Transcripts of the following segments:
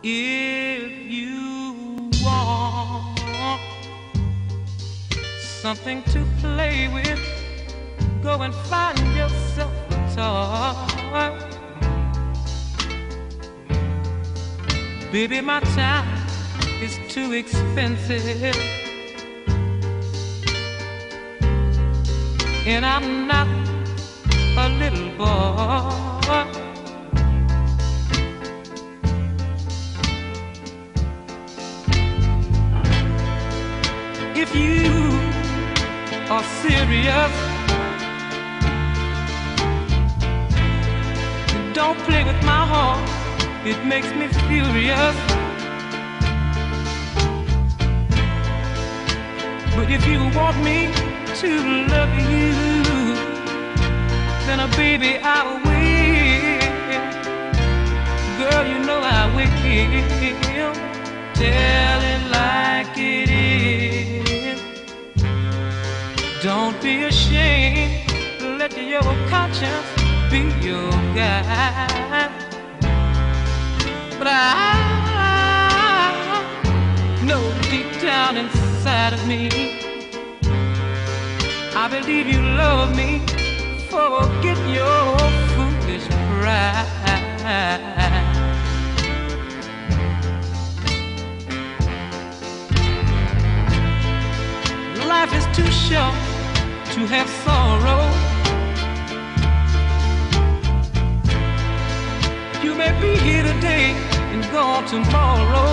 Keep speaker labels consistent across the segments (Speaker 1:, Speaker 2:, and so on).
Speaker 1: If you want something to play with, go and find yourself a toy. Baby, my time is too expensive, and I'm not a little boy. If you are serious, don't play with my heart, it makes me furious. But if you want me to love you, then baby I will. Girl, you know I will. Tell it like it is. Don't be ashamed, let your conscience be your guide. But I know deep down inside of me, I believe you love me. Forget your foolish pride. Life is too short to have sorrow. You may be here today and gone tomorrow.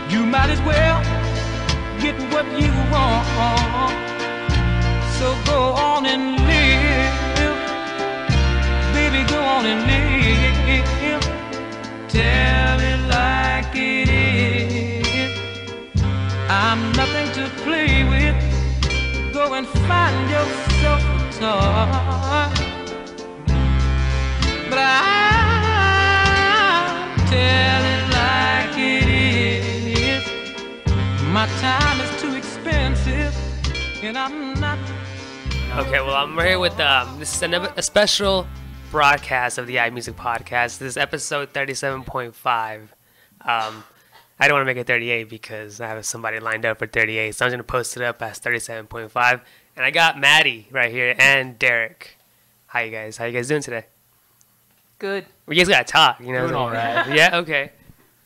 Speaker 1: You might as well get what you want. So go on and live, baby, go on and live. Tell it like it is. I'm nothing to play with. Go and find yourself a toy. But I'll tell it like it is. My time is too expensive, and I'm not.
Speaker 2: Okay, well, I'm here with this is a special broadcast of the iMusic Podcast. This is episode 37.5. I don't want to make it 38 because I have somebody lined up for 38, so I'm going to post it up as 37.5. And I got Maddie right here and Derek. Hi, you guys. How you guys doing today?
Speaker 3: Good.
Speaker 2: We just got to talk, you know.
Speaker 4: Doing all right.
Speaker 2: Yeah, okay.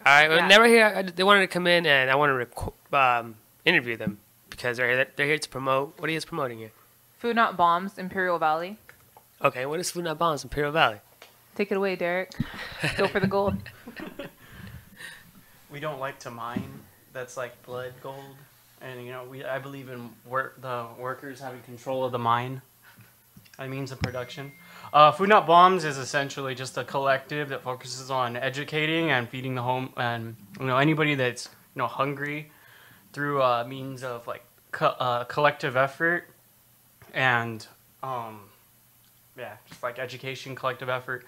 Speaker 2: All right, well,
Speaker 3: Yeah.
Speaker 2: they were here. They wanted to come in, and I wanted to interview them because they're here to promote. What are you guys promoting here?
Speaker 3: Food Not Bombs, Imperial Valley.
Speaker 2: Okay, what is Food Not Bombs, Imperial Valley?
Speaker 3: Take it away, Derek. Go for the gold.
Speaker 4: We don't like to mine. That's like blood gold. And, you know, I believe in the workers having control of the mine. By means of production. Food Not Bombs is essentially just a collective that focuses on educating and feeding the home and, you know, anybody that's, you know, hungry through means of like collective effort and yeah, just like education, collective effort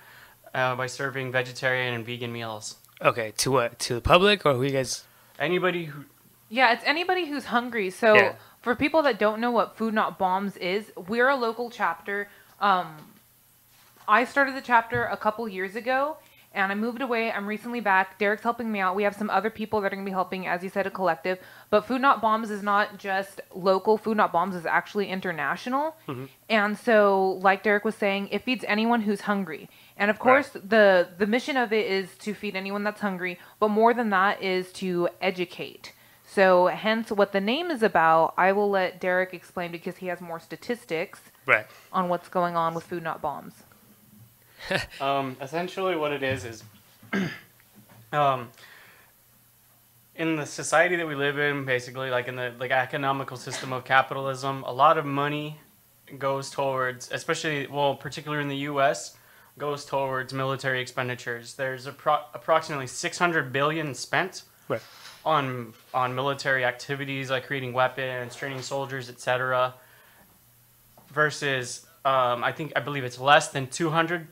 Speaker 4: by serving vegetarian and vegan meals.
Speaker 2: Okay, to what? To the public, or who you guys?
Speaker 4: Anybody who
Speaker 3: Yeah, it's anybody who's hungry. So
Speaker 2: Yeah.
Speaker 3: for people that don't know what Food Not Bombs is, we're a local chapter. I started the chapter a couple years ago, and I moved away. I'm recently back. Derek's helping me out. We have some other people that are going to be helping, as you said, a collective. But Food Not Bombs is not just local. Food Not Bombs is actually international.
Speaker 2: Mm-hmm.
Speaker 3: And so, like Derek was saying, it feeds anyone who's hungry. And of course, the mission of it is to feed anyone that's hungry. But more than that is to educate. So hence what the name is about, I will let Derek explain because he has more statistics
Speaker 2: Right.
Speaker 3: on what's going on with Food Not Bombs.
Speaker 4: essentially what it is in the society that we live in, basically like in the economical system of capitalism, a lot of money goes towards, especially, well, particularly in the US, goes towards military expenditures. There's approximately 600 billion spent
Speaker 2: Right.
Speaker 4: on military activities like creating weapons, training soldiers, etc. Versus I believe it's less than 200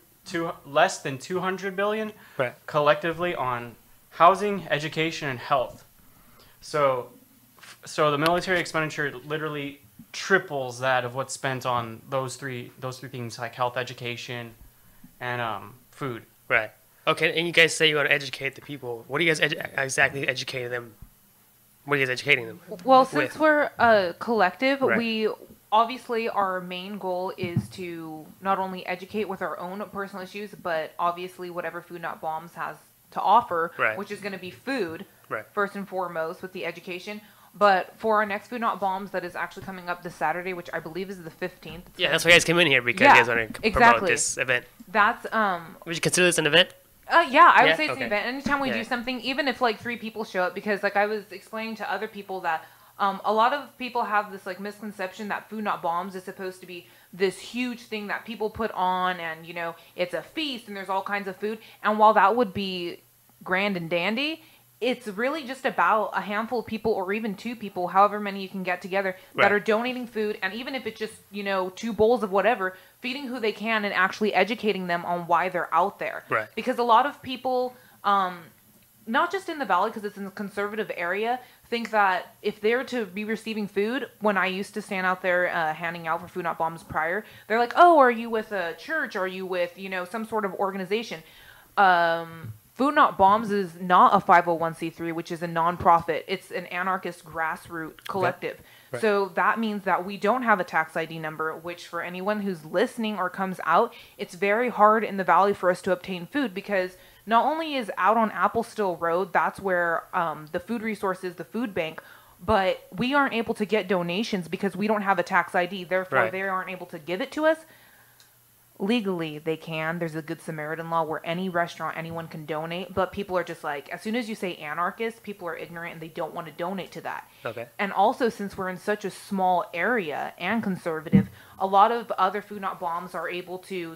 Speaker 4: billion
Speaker 2: Right.
Speaker 4: collectively on housing, education, and health. So the military expenditure literally triples that of what's spent on those three things like health, education, and food.
Speaker 2: Right. Okay, and you guys say you want to educate the people. What are you guys exactly educating them? What are you guys educating them?
Speaker 3: Well, since we're a collective,
Speaker 2: Right.
Speaker 3: we obviously our main goal is to not only educate with our own personal issues, but obviously whatever Food Not Bombs has to offer,
Speaker 2: Right.
Speaker 3: which is going to be food,
Speaker 2: Right.
Speaker 3: first and foremost with the education. But for our next Food Not Bombs that is actually coming up this Saturday, which I believe is the 15th.
Speaker 2: Yeah, that's why you guys came in here, because
Speaker 3: Yeah,
Speaker 2: you guys want to promote
Speaker 3: exactly.
Speaker 2: this event.
Speaker 3: That's
Speaker 2: Would you consider this an event?
Speaker 3: yeah, I would
Speaker 2: Yeah?
Speaker 3: say it's
Speaker 2: Okay.
Speaker 3: an event. Anytime we
Speaker 2: Yeah.
Speaker 3: do something, even if like 3 people show up, because like I was explaining to other people that a lot of people have this like misconception that Food Not Bombs is supposed to be this huge thing that people put on, and you know it's a feast and there's all kinds of food. And while that would be grand and dandy, it's really just about a handful of people, or even 2 people, however many you can get together,
Speaker 2: Right.
Speaker 3: that are donating food. And even if it's just, you know, 2 bowls of whatever, feeding who they can and actually educating them on why they're out there.
Speaker 2: Right.
Speaker 3: Because a lot of people, not just in the valley, because it's in a conservative area, think that if they're to be receiving food, when I used to stand out there handing out for Food Not Bombs prior, they're like, oh, are you with a church? Are you with, you know, some sort of organization? Food Not Bombs is not a 501c3, which is a nonprofit. It's an anarchist grassroots collective.
Speaker 2: Right.
Speaker 3: So that means that we don't have a tax ID number, which for anyone who's listening or comes out, it's very hard in the valley for us to obtain food, because not only is out on Applestill Road, that's where the food resources, the food bank, but we aren't able to get donations because we don't have a tax ID. Therefore,
Speaker 2: Right.
Speaker 3: they aren't able to give it to us. Legally, they can. There's a Good Samaritan law where any restaurant, anyone can donate, but people are just like, as soon as you say anarchist, people are ignorant and they don't want to donate to that.
Speaker 2: Okay.
Speaker 3: And also, since we're in such a small area and conservative, a lot of other Food Not Bombs are able to,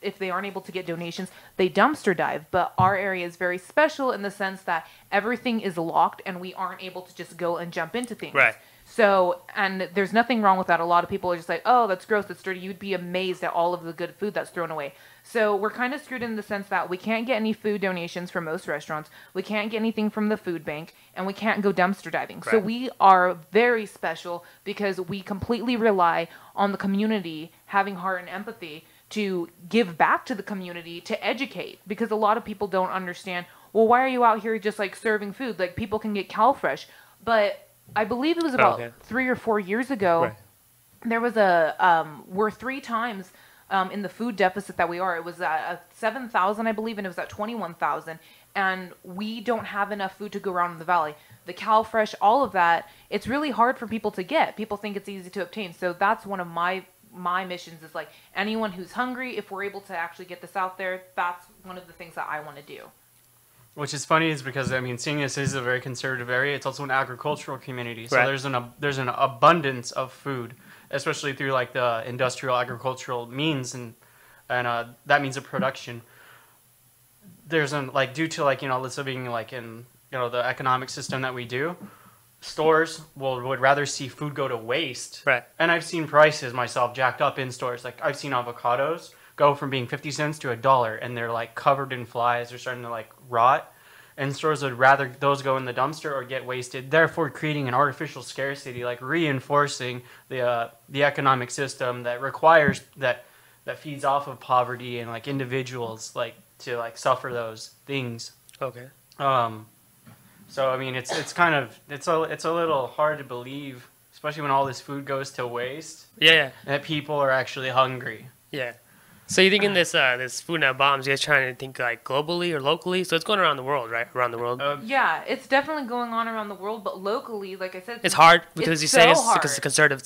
Speaker 3: if they aren't able to get donations, they dumpster dive. But our area is very special in the sense that everything is locked and we aren't able to just go and jump into things.
Speaker 2: Right.
Speaker 3: So, and there's nothing wrong with that. A lot of people are just like, oh, that's gross, that's dirty. You'd be amazed at all of the good food that's thrown away. So we're kind of screwed in the sense that we can't get any food donations from most restaurants. We can't get anything from the food bank, and we can't go dumpster diving. So
Speaker 2: Right.
Speaker 3: we are very special because we completely rely on the community having heart and empathy to give back to the community, to educate, because a lot of people don't understand, well, why are you out here just like serving food? Like people can get CalFresh. But I believe it was about
Speaker 2: Okay.
Speaker 3: 3 or 4 years ago,
Speaker 2: Right.
Speaker 3: there was we're 3 times in the food deficit that we are. It was at 7,000, I believe, and it was at 21,000. And we don't have enough food to go around in the valley. The CalFresh, all of that, it's really hard for people to get. People think it's easy to obtain. So that's one of my missions, is like anyone who's hungry, if we're able to actually get this out there, that's one of the things that I want to do.
Speaker 4: Which is funny is because, I mean, seeing this is a very conservative area, it's also an agricultural community. So
Speaker 2: Right.
Speaker 4: there's an abundance of food, especially through like the industrial agricultural means and that means of production. There's like, due to like, you know, living like in, you know, the economic system that we do, stores would rather see food go to waste.
Speaker 2: Right.
Speaker 4: And I've seen prices myself jacked up in stores. Like I've seen avocados go from being 50 cents to $1, and they're like covered in flies. They're starting to like rot. And stores would rather those go in the dumpster or get wasted, therefore creating an artificial scarcity, like reinforcing the economic system that requires that feeds off of poverty and like individuals like to like suffer those things.
Speaker 2: Okay.
Speaker 4: So I mean, it's kind of it's a little hard to believe, especially when all this food goes to waste,
Speaker 2: Yeah.
Speaker 4: that people are actually hungry.
Speaker 2: Yeah. So you think in this Food Not Bombs, you guys trying to think like globally or locally? So it's going around the world, right? Around the world.
Speaker 3: Yeah, it's definitely going on around the world, but locally, like I said,
Speaker 2: It's hard because
Speaker 3: it's
Speaker 2: you say
Speaker 3: so
Speaker 2: it's
Speaker 3: hard.
Speaker 2: because it's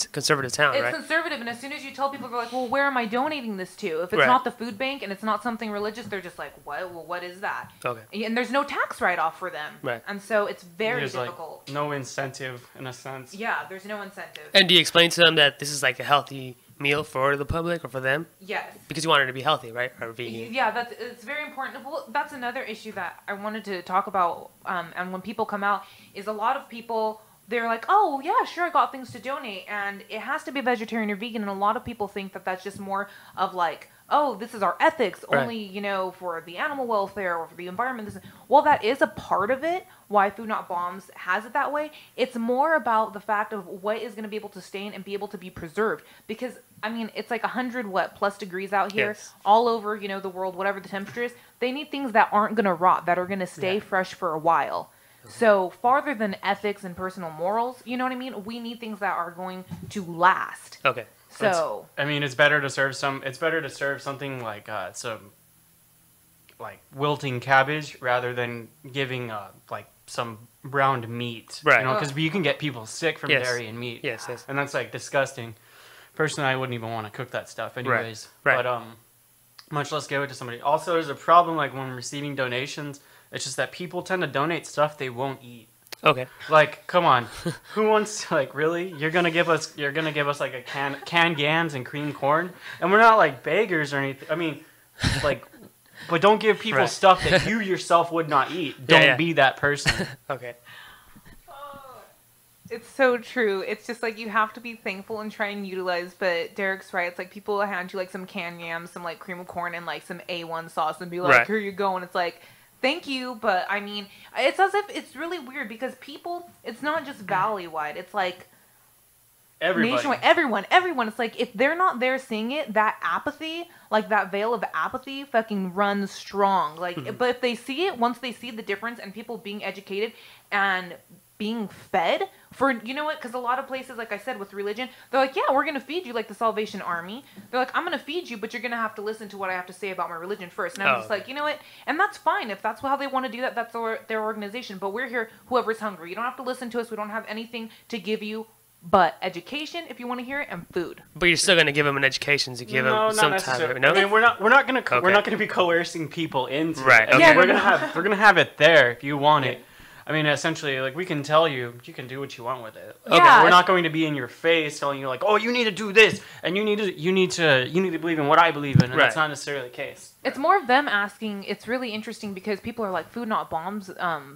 Speaker 2: a conservative town,
Speaker 3: It's
Speaker 2: right?
Speaker 3: conservative, and as soon as you tell people, they're like, well, where am I donating this to? If it's
Speaker 2: Right.
Speaker 3: not the food bank and it's not something religious, they're just like, what? Well, what is that?
Speaker 2: Okay.
Speaker 3: And there's no tax write-off for them.
Speaker 2: Right.
Speaker 3: And so it's very
Speaker 4: There's
Speaker 3: difficult.
Speaker 4: like no incentive in a sense.
Speaker 3: Yeah, there's no incentive.
Speaker 2: And do you explain to them that this is like a healthy meal for the public or for them?
Speaker 3: Yes.
Speaker 2: Because you want it to be healthy, right? Or vegan.
Speaker 3: Yeah, it's very important. Well, that's another issue that I wanted to talk about. And when people come out, is a lot of people they're like, oh yeah, sure, I got things to donate, and it has to be vegetarian or vegan, and a lot of people think that that's just more of like, oh, this is our ethics,
Speaker 2: Right.
Speaker 3: only, you know, for the animal welfare or for the environment. Well, that is a part of it, why Food Not Bombs has it that way. It's more about the fact of what is going to be able to sustain and be able to be preserved, because I mean, it's like 100 plus degrees out here,
Speaker 2: Yes.
Speaker 3: all over, you know, the world, whatever the temperature is. They need things that aren't going to rot, that are going to stay
Speaker 4: Yeah.
Speaker 3: fresh for a while. So farther than ethics and personal morals, you know what I mean? We need things that are going to last.
Speaker 2: Okay.
Speaker 3: So
Speaker 4: I mean, it's better to serve something like some like wilting cabbage rather than giving like some browned meat,
Speaker 2: Right.
Speaker 4: You know, because you can get people sick from
Speaker 2: Yes.
Speaker 4: dairy and meat.
Speaker 2: Yes, yes.
Speaker 4: And that's like disgusting. Personally, I wouldn't even want to cook that stuff, anyways.
Speaker 2: Right.
Speaker 4: But much less give it to somebody. Also, there's a problem like when receiving donations. It's just that people tend to donate stuff they won't eat.
Speaker 2: Okay.
Speaker 4: Like, come on, who wants to, like, really? You're gonna give us like a canned yams and cream corn, and we're not like beggars or anything. I mean, like, but don't give people
Speaker 2: Right.
Speaker 4: stuff that you yourself would not eat. Don't
Speaker 2: yeah.
Speaker 4: be that person.
Speaker 2: Okay.
Speaker 3: it's so true. It's just like you have to be thankful and try and utilize. But Derek's right. It's like people will hand you like some canned yams, some like cream of corn, and like some A1 sauce, and be like,
Speaker 2: Right.
Speaker 3: "Here you go." And it's like, thank you, but I mean, it's as if it's really weird because people. It's not just valley wide. It's like
Speaker 4: Everybody.
Speaker 3: nationwide. Everyone. It's like if they're not there seeing it, that apathy, like that veil of apathy, fucking runs strong. Like, but if they see it, once they see the difference and people being educated and being fed for, you know what? Because a lot of places, like I said, with religion, they're like, yeah, we're gonna feed you, like the Salvation Army. They're like, I'm gonna feed you, but you're gonna have to listen to what I have to say about my religion first. And I'm just
Speaker 2: okay.
Speaker 3: like, you know what? And that's fine if that's how they want to do that. That's their organization. But we're here, whoever's hungry. You don't have to listen to us. We don't have anything to give you but education, if you want to hear it, and food.
Speaker 2: But you're still gonna give them an education to give
Speaker 4: No,
Speaker 2: them
Speaker 4: not
Speaker 2: some type
Speaker 4: necessarily.
Speaker 2: of no.
Speaker 4: I mean, we're not gonna
Speaker 2: Okay.
Speaker 4: we're not gonna be coercing people into
Speaker 2: Right,
Speaker 4: it. I mean,
Speaker 2: okay.
Speaker 3: Yeah,
Speaker 4: we're gonna have it there if you want it. I mean, essentially, like, we can tell you can do what you want with it.
Speaker 3: Okay. Yeah.
Speaker 4: We're not going to be in your face telling you like, oh, you need to do this, and you need to believe in what I believe in, and that's
Speaker 2: Right.
Speaker 4: not necessarily the case.
Speaker 3: It's more of them asking. It's really interesting because people are like, food not bombs.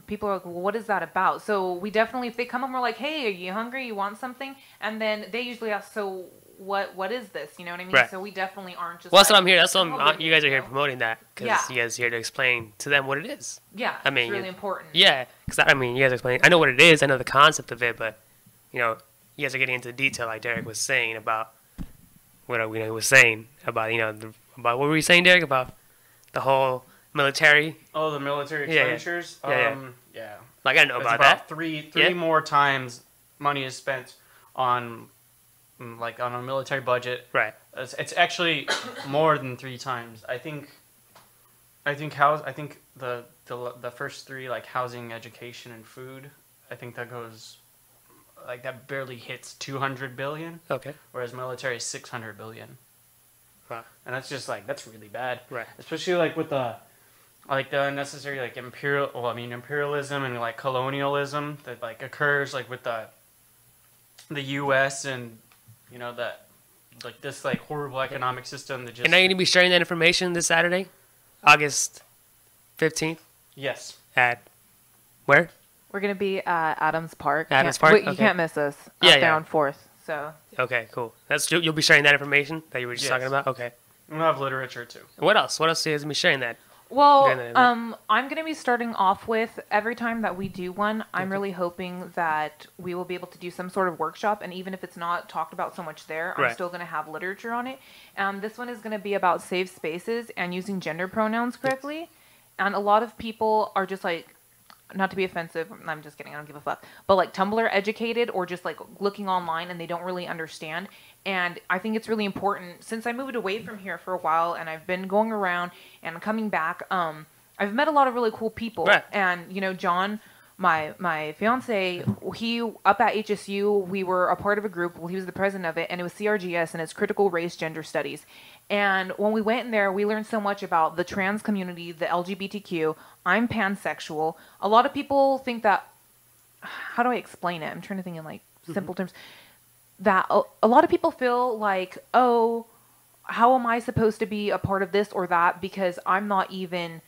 Speaker 3: People are like, well, what is that about? So we definitely, if they come up and we're like, hey, are you hungry? You want something? And then they usually ask, so what is this? You know what I mean?
Speaker 2: Right.
Speaker 3: So we definitely aren't just
Speaker 2: Well, that's
Speaker 3: like,
Speaker 2: what I'm here. That's what
Speaker 3: "Oh,
Speaker 2: you guys are here
Speaker 3: you know?"
Speaker 2: promoting that because
Speaker 3: Yeah.
Speaker 2: you guys are here to explain to them what it is.
Speaker 3: Yeah,
Speaker 2: I mean,
Speaker 3: it's really
Speaker 2: you-
Speaker 3: important.
Speaker 2: Yeah, because I mean, you guys are explaining. I know what it is. I know the concept of it, but you know, you guys are getting into detail, like Derek was saying about what we was saying about about what were you saying, Derek, about the whole military?
Speaker 4: Oh, the military
Speaker 2: Yeah, yeah.
Speaker 4: expenditures.
Speaker 2: Yeah,
Speaker 4: Yeah.
Speaker 2: Like I know
Speaker 4: It's
Speaker 2: about
Speaker 4: about
Speaker 2: that.
Speaker 4: three
Speaker 2: Yeah.
Speaker 4: more times money is spent on like on a military budget.
Speaker 2: Right.
Speaker 4: It's actually more than 3 times. I think the first 3, like housing, education, and food, I think that goes like that barely hits 200 billion,
Speaker 2: Okay.
Speaker 4: whereas military is 600 billion.
Speaker 2: Wow.
Speaker 4: And that's just like that's really bad.
Speaker 2: Right.
Speaker 4: Especially like with the unnecessary like imperialism and like colonialism that like occurs like with the US and that like this like horrible economic system that just
Speaker 2: And are you going to be sharing that information this Saturday, August 15th
Speaker 4: yes.
Speaker 2: at where?
Speaker 3: We're gonna be at Adams Park.
Speaker 2: Adams
Speaker 3: Can't-
Speaker 2: Park?
Speaker 3: wait, you
Speaker 2: Okay.
Speaker 3: can't miss us.
Speaker 2: Yeah,
Speaker 3: Up there
Speaker 2: yeah.
Speaker 3: on 4th. So
Speaker 2: Okay, cool. You'll be sharing that information that you were just
Speaker 4: Yes.
Speaker 2: talking about. Okay.
Speaker 4: We'll have literature too.
Speaker 2: What else? What else are you guys gonna be sharing that?
Speaker 3: Well,
Speaker 2: During the event.
Speaker 3: I'm going to be starting off with every time that we do one, I'm really hoping that we will be able to do some sort of workshop. And even if it's not talked about so much there, I'm
Speaker 2: Right.
Speaker 3: still going to have literature on it. This one is going to be about safe spaces and using gender pronouns correctly. And a lot of people are just like, not to be offensive, I'm just kidding, I don't give a fuck, but like Tumblr educated or just like looking online and they don't really understand. And I think it's really important, since I moved away from here for a while and I've been going around and coming back, I've met a lot of really cool people.
Speaker 2: Right.
Speaker 3: And, John, my fiance, he, up at HSU, we were a part of a group, well, he was the president of it, and it was CRGS, and it's Critical Race Gender Studies. And when we went in there, we learned so much about the trans community, the LGBTQ. I'm pansexual. A lot of people think that, how do I explain it? I'm trying to think in like simple terms. That a lot of people feel like, oh, how am I supposed to be a part of this or that because I'm not even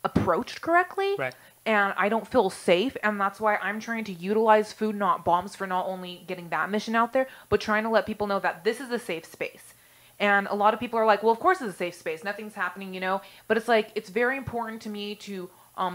Speaker 3: approached correctly?
Speaker 2: Right.
Speaker 3: and I don't feel safe, and that's why I'm trying to utilize Food Not Bombs for not only getting that mission out there, but trying to let people know that this is a safe space. And a lot of people are like, well, of course it's a safe space, nothing's happening, you know, but it's like, it's very important to me to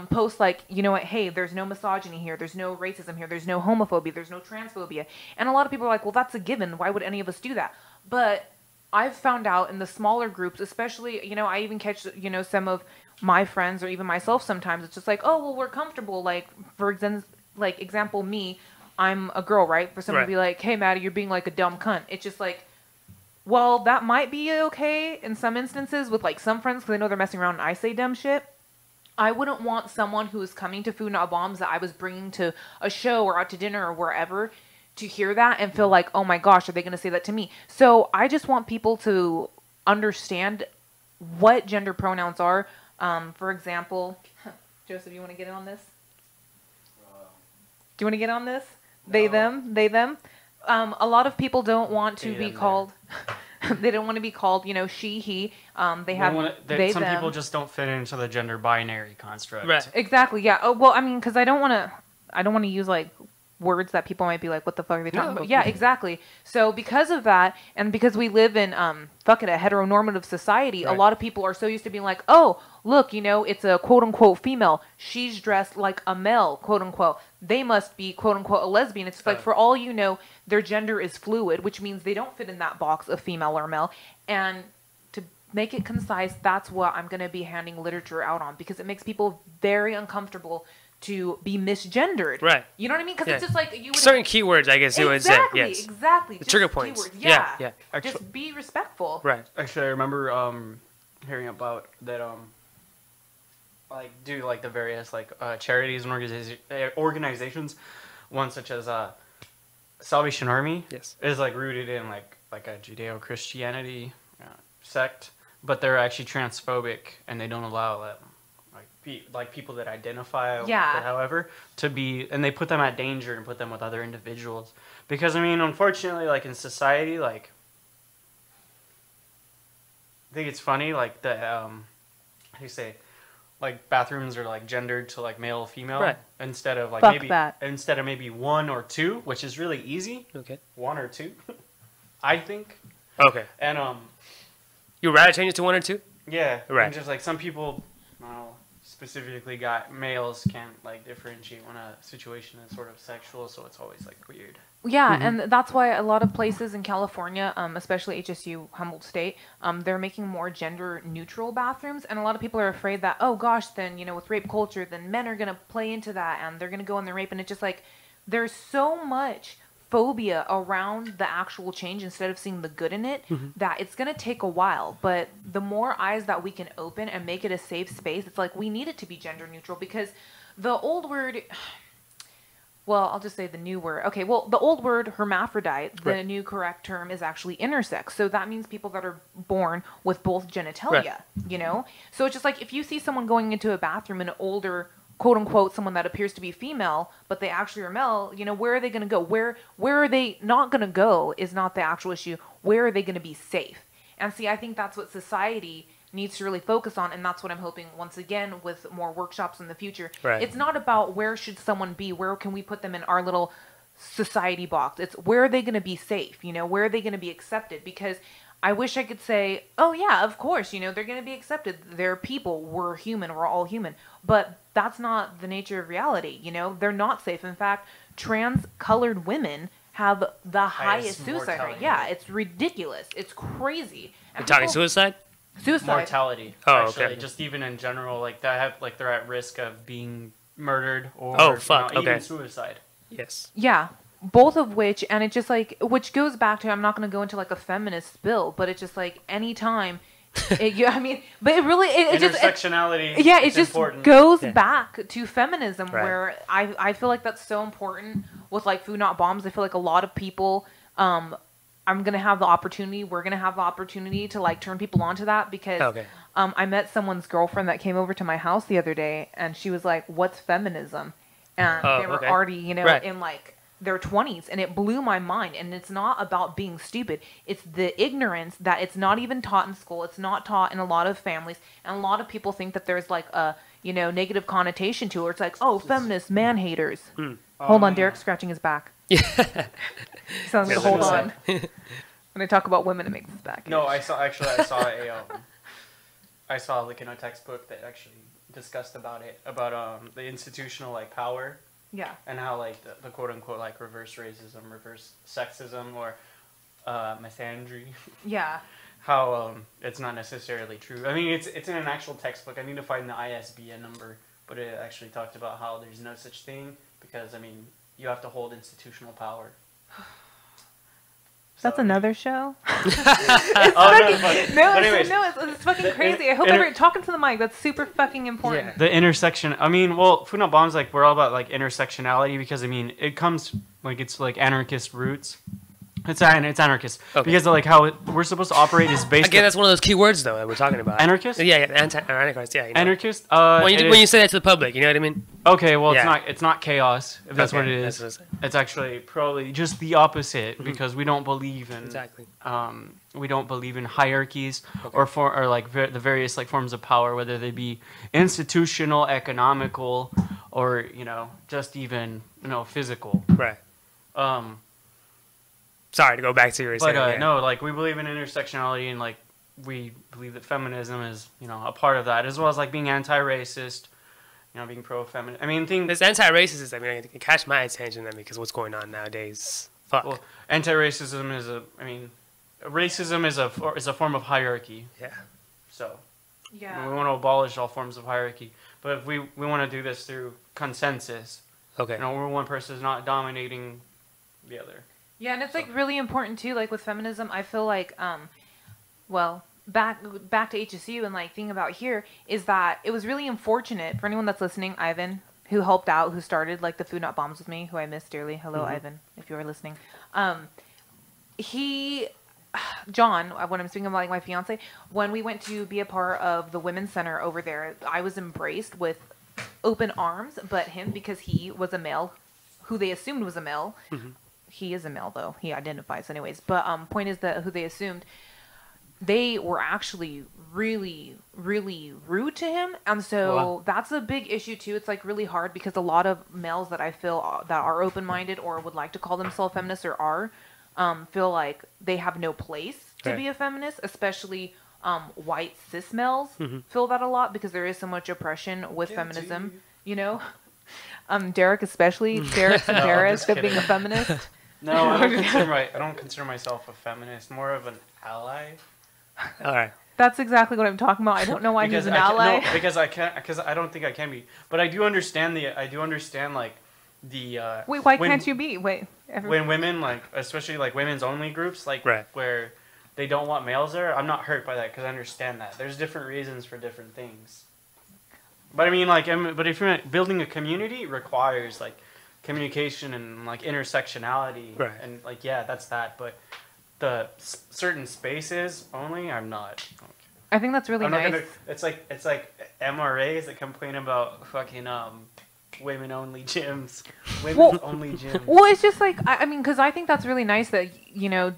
Speaker 3: post like, you know what, hey, there's no misogyny here, there's no racism here, there's no homophobia, there's no transphobia. And a lot of people are like, well, that's a given, why would any of us do that? But I've found out in the smaller groups, especially, you know, I even catch, you know, some of my friends or even myself sometimes, it's just like, oh, well, we're comfortable. Like, for example, me, I'm a girl, right? For someone to be like, hey, Maddie, you're being like a dumb cunt. It's just like, well, that might be okay in some instances with like some friends because I know they're messing around and I say dumb shit. I wouldn't want someone who is coming to Food Not Bombs that I was bringing to a show or out to dinner or wherever to hear that and feel like, oh my gosh, are they going to say that to me? So I just want people to understand what gender pronouns are. For example, Joseph, you want to get in on this? Do you want to get on this? No. They, them. A lot of people don't want to be called... They don't want to be called, you know, she, he. They have they,
Speaker 4: some
Speaker 3: them.
Speaker 4: people just don't fit into the gender binary construct.
Speaker 2: Right.
Speaker 3: Exactly. Yeah. Oh, well, I mean, because I don't want to use like words that people might be like, what the fuck are they talking about? Yeah, exactly. So because of that, and because we live in a heteronormative society, a lot of people are so used to being like, oh, look, you know, it's a quote unquote female. She's dressed like a male, quote unquote. They must be quote unquote a lesbian. It's like, for all you know, their gender is fluid, which means they don't fit in that box of female or male. And to make it concise, that's what I'm going to be handing literature out on, because it makes people very uncomfortable to be misgendered. Right. You know what I mean? Because it's just like you would...
Speaker 2: Certain keywords, I guess you would say. Yes.
Speaker 3: Exactly.
Speaker 2: The trigger points.
Speaker 3: Keywords. Yeah.
Speaker 2: Yeah.
Speaker 3: Actually, just be respectful.
Speaker 2: Right.
Speaker 4: Actually, I remember hearing about that like do like the various like charities and organizations, one such as Salvation Army.
Speaker 2: Yes.
Speaker 4: Is like rooted in like a Judeo-Christianity sect, but they're actually transphobic and they don't allow like people that identify however to be, and they put them at danger and put them with other individuals, because I mean, unfortunately, like in society, like I think it's funny, like the how do you say, like bathrooms are like gendered to like male, female, instead of like maybe one or two, which is really easy.
Speaker 2: Okay.
Speaker 4: One or two, I think.
Speaker 2: Okay.
Speaker 4: And
Speaker 2: you'd rather change it to one or two?
Speaker 4: Yeah.
Speaker 2: Right.
Speaker 4: And just like some people, specifically males can't like differentiate when a situation is sort of sexual, so it's always like weird.
Speaker 3: Yeah, and that's why a lot of places in California, especially HSU, Humboldt State, they're making more gender neutral bathrooms, and a lot of people are afraid that, oh gosh, then, you know, with rape culture, then men are going to play into that and they're going to go in the rape, and it's just like, there's so much phobia around the actual change instead of seeing the good in it, that it's going to take a while. But the more eyes that we can open and make it a safe space, it's like we need it to be gender neutral, because the old word, well, I'll just say the new word. Okay, well, the old word hermaphrodite, the new correct term is actually intersex. So that means people that are born with both genitalia, you know? So it's just like if you see someone going into a bathroom, an older quote unquote someone that appears to be female, but they actually are male, you know, where are they going to go? Where are they not going to go is not the actual issue. Where are they going to be safe? And see, I think that's what society needs to really focus on, and that's what I'm hoping, once again, with more workshops in the future. It's not about where should someone be, where can we put them in our little society box. It's where are they going to be safe, you know, where are they going to be accepted? Because I wish I could say, oh yeah, of course, you know, they're going to be accepted. They're people. We're human. We're all human. But that's not the nature of reality. You know, they're not safe. In fact, trans-colored women have the highest suicide rate. Yeah, it's ridiculous. It's crazy.
Speaker 2: You're talking suicide?
Speaker 3: Suicide.
Speaker 4: Mortality.
Speaker 2: Oh,
Speaker 4: actually,
Speaker 2: okay.
Speaker 4: Just even in general, like that have like they're at risk of being murdered or even suicide.
Speaker 2: Yes.
Speaker 3: Yeah. Both of which, and it just like, which goes back to, I'm not going to go into like a feminist spill, but it's just like anytime, but it really, it just,
Speaker 4: intersectionality.
Speaker 3: It just
Speaker 4: important.
Speaker 3: goes back to feminism, where I feel like that's so important with like Food Not Bombs. I feel like a lot of people, we're going to have the opportunity to like turn people onto that, because I met someone's girlfriend that came over to my house the other day, and she was like, what's feminism? And they were already, you know, in like their 20s, and it blew my mind. And it's not about being stupid. It's the ignorance that it's not even taught in school. It's not taught in a lot of families, and a lot of people think that there's like a, negative connotation to it. Or it's like, oh, feminists, man haters. Hold on, Derek's scratching his back.
Speaker 2: Yeah.
Speaker 3: So I'm gonna hold on. When I talk about women, it makes his back.
Speaker 4: No, I saw like in a textbook that actually discussed about the institutional like power.
Speaker 3: Yeah.
Speaker 4: And how like the quote unquote like reverse racism, reverse sexism, or misandry.
Speaker 3: Yeah.
Speaker 4: How it's not necessarily true. I mean, it's in an actual textbook. I need to find the ISBN number, but it actually talked about how there's no such thing because I mean you have to hold institutional power.
Speaker 3: That's another show.
Speaker 4: It's
Speaker 3: fucking crazy. I hope everyone talking to the mic. That's super fucking important.
Speaker 2: Yeah.
Speaker 4: The intersection. I mean, well, Food Not Bombs, like we're all about like intersectionality because I mean it comes like it's like anarchist roots. It's anarchist because like how we're supposed to operate is based.
Speaker 2: Again, that's one of those key words though that we're talking about.
Speaker 4: Anarchist.
Speaker 2: Yeah, anarchist. Yeah.
Speaker 4: Anarchist.
Speaker 2: When you say that to the public, you know what I mean?
Speaker 4: Okay, well, it's not chaos if that's what it is.
Speaker 2: That's what
Speaker 4: it's actually probably just the opposite because we don't believe in we don't believe in hierarchies or the various like forms of power, whether they be institutional, economical, or just even physical.
Speaker 2: Right. Sorry to go back to your saying.
Speaker 4: But no, like we believe in intersectionality and like we believe that feminism is a part of that, as well as like being anti-racist, being pro-feminist. I mean,
Speaker 2: this anti-racist, I mean, it catch my attention then because what's going on nowadays. Fuck.
Speaker 4: Well, anti-racism racism is a form of hierarchy.
Speaker 2: Yeah.
Speaker 4: So.
Speaker 3: Yeah.
Speaker 4: We want to abolish all forms of hierarchy, but if we want to do this through consensus.
Speaker 2: Okay.
Speaker 4: Where one person is not dominating the other.
Speaker 3: Yeah, and it's like really important too. Like with feminism, I feel like, back to HSU and like thing about here is that it was really unfortunate for anyone that's listening. Ivan, who helped out, who started like the Food Not Bombs with me, who I miss dearly. Hello, Ivan, if you are listening. John, when I'm speaking about like my fiance, when we went to be a part of the women's center over there, I was embraced with open arms. But him, because he was a male, who they assumed was a male. He is a male, though. He identifies anyways. But point is that who they assumed, they were actually really, really rude to him. And so that's a big issue, too. It's, like, really hard because a lot of males that I feel that are open-minded or would like to call themselves feminists or are, feel like they have no place to be a feminist, especially white cis males feel that a lot because there is so much oppression with feminism, Derek especially. Derek's embarrassed of being a feminist.
Speaker 4: No, I don't consider myself a feminist. More of an ally.
Speaker 2: All right.
Speaker 3: That's exactly what I'm talking about. I don't know why he's an ally.
Speaker 4: No, because I don't think I can be. But I do understand like the.
Speaker 3: Wait, why can't you be? Wait.
Speaker 4: When women especially like women's only groups where they don't want males there, I'm not hurt by that because I understand that there's different reasons for different things. But I mean, but if you're building a community, it requires like communication and like intersectionality, and like that's that. But the certain spaces only, I'm not.
Speaker 3: I think that's really nice.
Speaker 4: It's like MRAs that complain about fucking women only gyms, only gyms.
Speaker 3: Well, it's just like I mean, because I think that's really nice that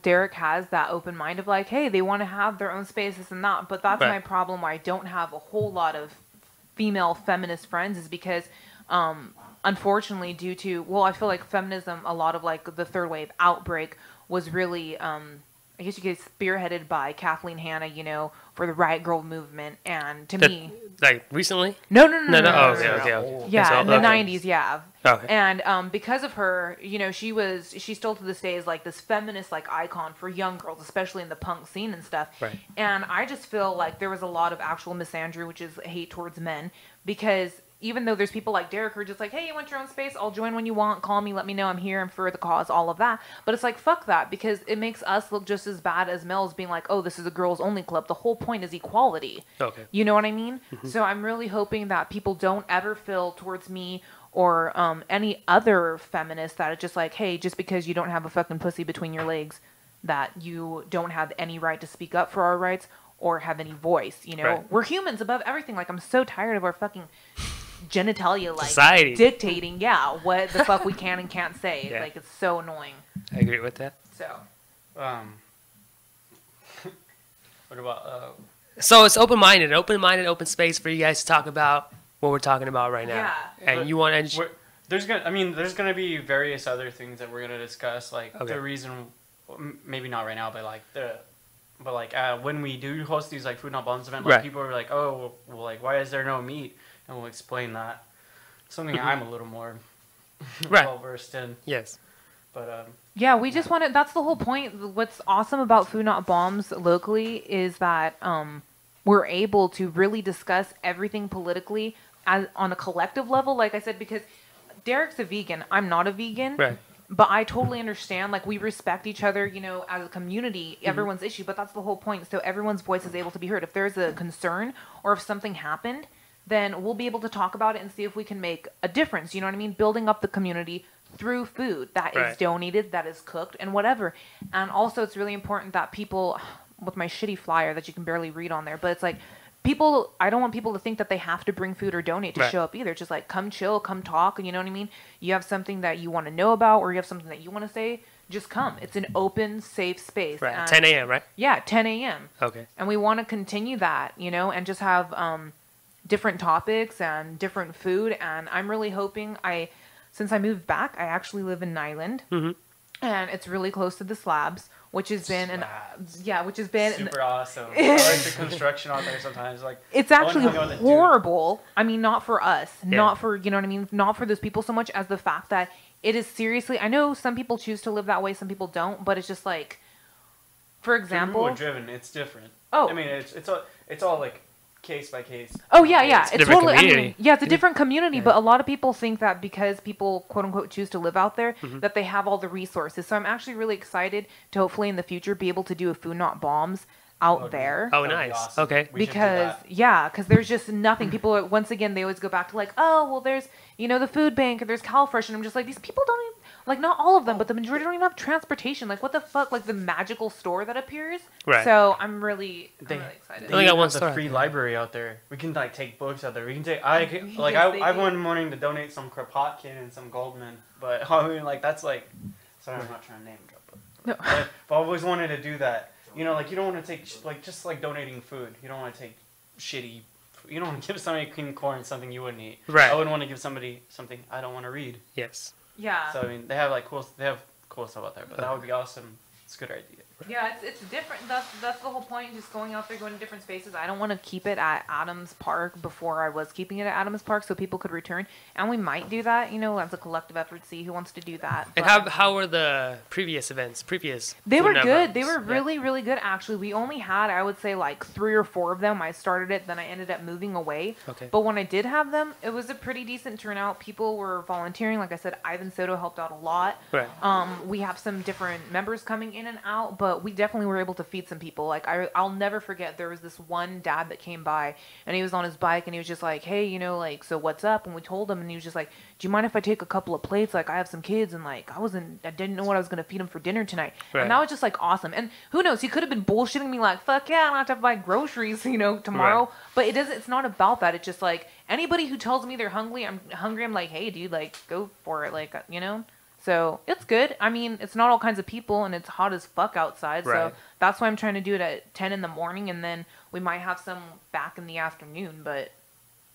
Speaker 3: Derek has that open mind of like, hey, they want to have their own spaces and that. But that's my problem. Why I don't have a whole lot of female feminist friends is because unfortunately due to I feel like feminism, a lot of like the third wave outbreak was really I guess you could say spearheaded by Kathleen Hanna, for the Riot Girl movement, and to me,
Speaker 2: like recently?
Speaker 3: No.
Speaker 2: Okay.
Speaker 3: Yeah, in the 90s, yeah.
Speaker 2: Okay.
Speaker 3: And because of her, she still to this day is like this feminist like icon for young girls, especially in the punk scene and stuff.
Speaker 2: Right.
Speaker 3: And I just feel like there was a lot of actual misandry, which is hate towards men, because even though there's people like Derek who are just like, hey, you want your own space? I'll join when you want. Call me. Let me know I'm here and for the cause, all of that. But it's like, fuck that, because it makes us look just as bad as males being like, oh, this is a girls only club. The whole point is equality.
Speaker 2: Okay.
Speaker 3: You know what I mean? So I'm really hoping that people don't ever feel towards me or any other feminist that it's just like, hey, just because you don't have a fucking pussy between your legs, that you don't have any right to speak up for our rights or have any voice.
Speaker 2: Right.
Speaker 3: We're humans above everything. Like, I'm so tired of our fucking genitalia
Speaker 2: society
Speaker 3: dictating what the fuck we can and can't say. Like, it's so annoying.
Speaker 2: I agree with that.
Speaker 3: So
Speaker 4: what about
Speaker 2: so it's open space for you guys to talk about what we're talking about right now.
Speaker 3: Yeah.
Speaker 2: And you want to...
Speaker 4: There's gonna be various other things that we're gonna discuss, like
Speaker 2: Okay.
Speaker 4: the reason, maybe not right now, but when we do host these like Food Not Bombs event, like
Speaker 2: Right.
Speaker 4: people are like, oh, well, like why is there no meat? And we'll explain that. Something I'm a little more
Speaker 2: Right.
Speaker 4: well versed in,
Speaker 2: Yes.
Speaker 4: but
Speaker 3: Yeah, we just wanted. That's the whole point. What's awesome about Food Not Bombs locally is that we're able to really discuss everything politically on a collective level. Like I said, because Derek's a vegan, I'm not a vegan,
Speaker 2: Right.
Speaker 3: but I totally understand. Like we respect each other, you know, as a community, everyone's issue. But that's the whole point. So everyone's voice is able to be heard. If there's a concern or if something happened, then we'll be able to talk about it and see if we can make a difference. You know what I mean? Building up the community through food that is
Speaker 2: Right.
Speaker 3: donated, that is cooked, and whatever. And also, it's really important that people, with my shitty flyer that you can barely read on there, but it's like people. I don't want people to think that they have to bring food or donate to
Speaker 2: Right.
Speaker 3: show up either. Just like come chill, come talk, and you know what I mean. You have something that you want to know about, or you have something that you want to say. Just come. It's an open, safe space.
Speaker 2: Right.
Speaker 3: And
Speaker 2: 10 a.m., right?
Speaker 3: Yeah, 10 a.m.
Speaker 2: Okay.
Speaker 3: And we want to continue that, you know, and just have different topics and different food. And I'm really hoping since I moved back, I actually live in Nyland, and it's really close to the slabs, which has been
Speaker 4: super awesome. I like the construction out there sometimes. Like
Speaker 3: it's
Speaker 4: I went
Speaker 3: actually
Speaker 4: and hung out with a dude.
Speaker 3: horrible. I mean, not for us,
Speaker 2: Yeah.
Speaker 3: not for, you know what I mean, not for those people so much as the fact that it is seriously. I know some people choose to live that way, some people don't, but it's just like, for example,
Speaker 4: People are driven. It's different.
Speaker 3: Oh.
Speaker 4: I mean, it's all like case by case.
Speaker 3: oh yeah, yeah,
Speaker 2: It's a
Speaker 3: it's
Speaker 2: different
Speaker 3: totally. I mean,
Speaker 2: community.
Speaker 3: yeah, it's a different community,
Speaker 2: Yeah.
Speaker 3: but a lot of people think that because people quote unquote choose to live out there,
Speaker 2: Mm-hmm.
Speaker 3: that they have all the resources. So I'm actually really excited to hopefully in the future be able to do a Food Not Bombs out
Speaker 4: Okay.
Speaker 3: there.
Speaker 2: Oh,
Speaker 4: That'd be
Speaker 2: nice.
Speaker 4: awesome.
Speaker 2: Okay.
Speaker 4: We should do
Speaker 3: Because
Speaker 4: that.
Speaker 3: because there's just nothing. People are, once again, they always go back to like, oh well, there's, you know, the food bank or there's CalFresh, and I'm just like, these people don't even, like, not all of them, but the majority don't even have transportation. Like, what the fuck? Like the magical store that appears.
Speaker 2: Right.
Speaker 3: So I'm really
Speaker 4: They-
Speaker 3: excited.
Speaker 2: They only got
Speaker 4: even
Speaker 2: one
Speaker 4: have the
Speaker 2: store out
Speaker 4: free
Speaker 2: there.
Speaker 4: library out there. We can like take books out there. We can take.
Speaker 3: Yes, they
Speaker 4: I've
Speaker 3: do.
Speaker 4: been wanting to donate some Kropotkin and some Goldman, but I mean like that's like. Sorry, I'm not trying to name drop.
Speaker 3: No.
Speaker 4: But I've always wanted to do that. You know, like you don't want to take like just like donating food. You don't want to take shitty. You don't want to give somebody cream corn something you wouldn't eat.
Speaker 2: Right.
Speaker 4: I wouldn't want to give somebody something I don't want to read.
Speaker 2: Yes.
Speaker 3: Yeah.
Speaker 4: So I mean, they have cool stuff out there, but that would be awesome. It's a good idea.
Speaker 3: Yeah, it's different. That's the whole point. Just going out there, going to different spaces. I don't want to keep it at Adams Park before I was keeping it at Adams Park, so people could return. And we might do that, you know, as a collective effort. See who wants to do that.
Speaker 2: And
Speaker 3: But
Speaker 2: how were the previous events?
Speaker 3: they were
Speaker 2: Food
Speaker 3: good. They
Speaker 2: Networks?
Speaker 3: were really, really good. Actually, we only had, I would say, like 3 or 4 of them. I started it, then I ended up moving away.
Speaker 2: Okay.
Speaker 3: But when I did have them, it was a pretty decent turnout. People were volunteering. Like I said, Ivan Soto helped out a lot.
Speaker 2: Right.
Speaker 3: We have some different members coming in and out, but we definitely were able to feed some people. Like I'll never forget, there was this one dad that came by and he was on his bike and he was just like, hey, you know, like, so what's up? And we told him and he was just like, do you mind if I take a couple of plates? Like, I have some kids and like I didn't know what I was gonna feed them for dinner tonight.
Speaker 2: Right.
Speaker 3: And that was just like awesome. And who knows, he could have been bullshitting me like, fuck yeah, I don't have to buy groceries, you know, tomorrow.
Speaker 2: Right.
Speaker 3: But it's not about that. It's just like anybody who tells me they're hungry, I'm like, hey dude, like go for it, like, you know. So it's good. I mean, it's not all kinds of people, and it's hot as fuck outside.
Speaker 2: Right.
Speaker 3: So that's why I'm trying to do it at 10 in the morning, and then we might have some back in the afternoon. But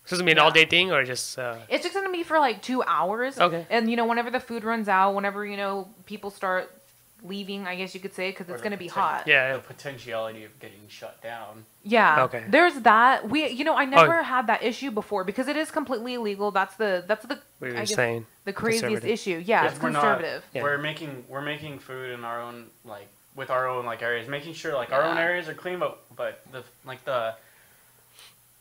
Speaker 2: So is it gonna be an all-day thing or just?
Speaker 3: it's just gonna be for like 2 hours.
Speaker 2: Okay.
Speaker 3: And you know, whenever the food runs out, whenever, you know, people start leaving, I guess you could say, because
Speaker 4: Or
Speaker 3: it's
Speaker 4: the
Speaker 3: gonna be
Speaker 4: poten-
Speaker 3: hot.
Speaker 2: Yeah.
Speaker 4: The potentiality of getting shut down.
Speaker 3: Yeah.
Speaker 2: Okay.
Speaker 3: There's that. I never had that issue before because it is completely illegal. That's the
Speaker 2: What you
Speaker 3: I
Speaker 2: were
Speaker 3: guess
Speaker 2: saying.
Speaker 3: the craziest
Speaker 2: Conservative.
Speaker 3: issue. Yeah, it's
Speaker 4: We're not-
Speaker 3: conservative.
Speaker 2: Yeah.
Speaker 4: We're making food in our own like with our own like areas, making sure like our own
Speaker 3: Yeah.
Speaker 4: areas are clean, but the like the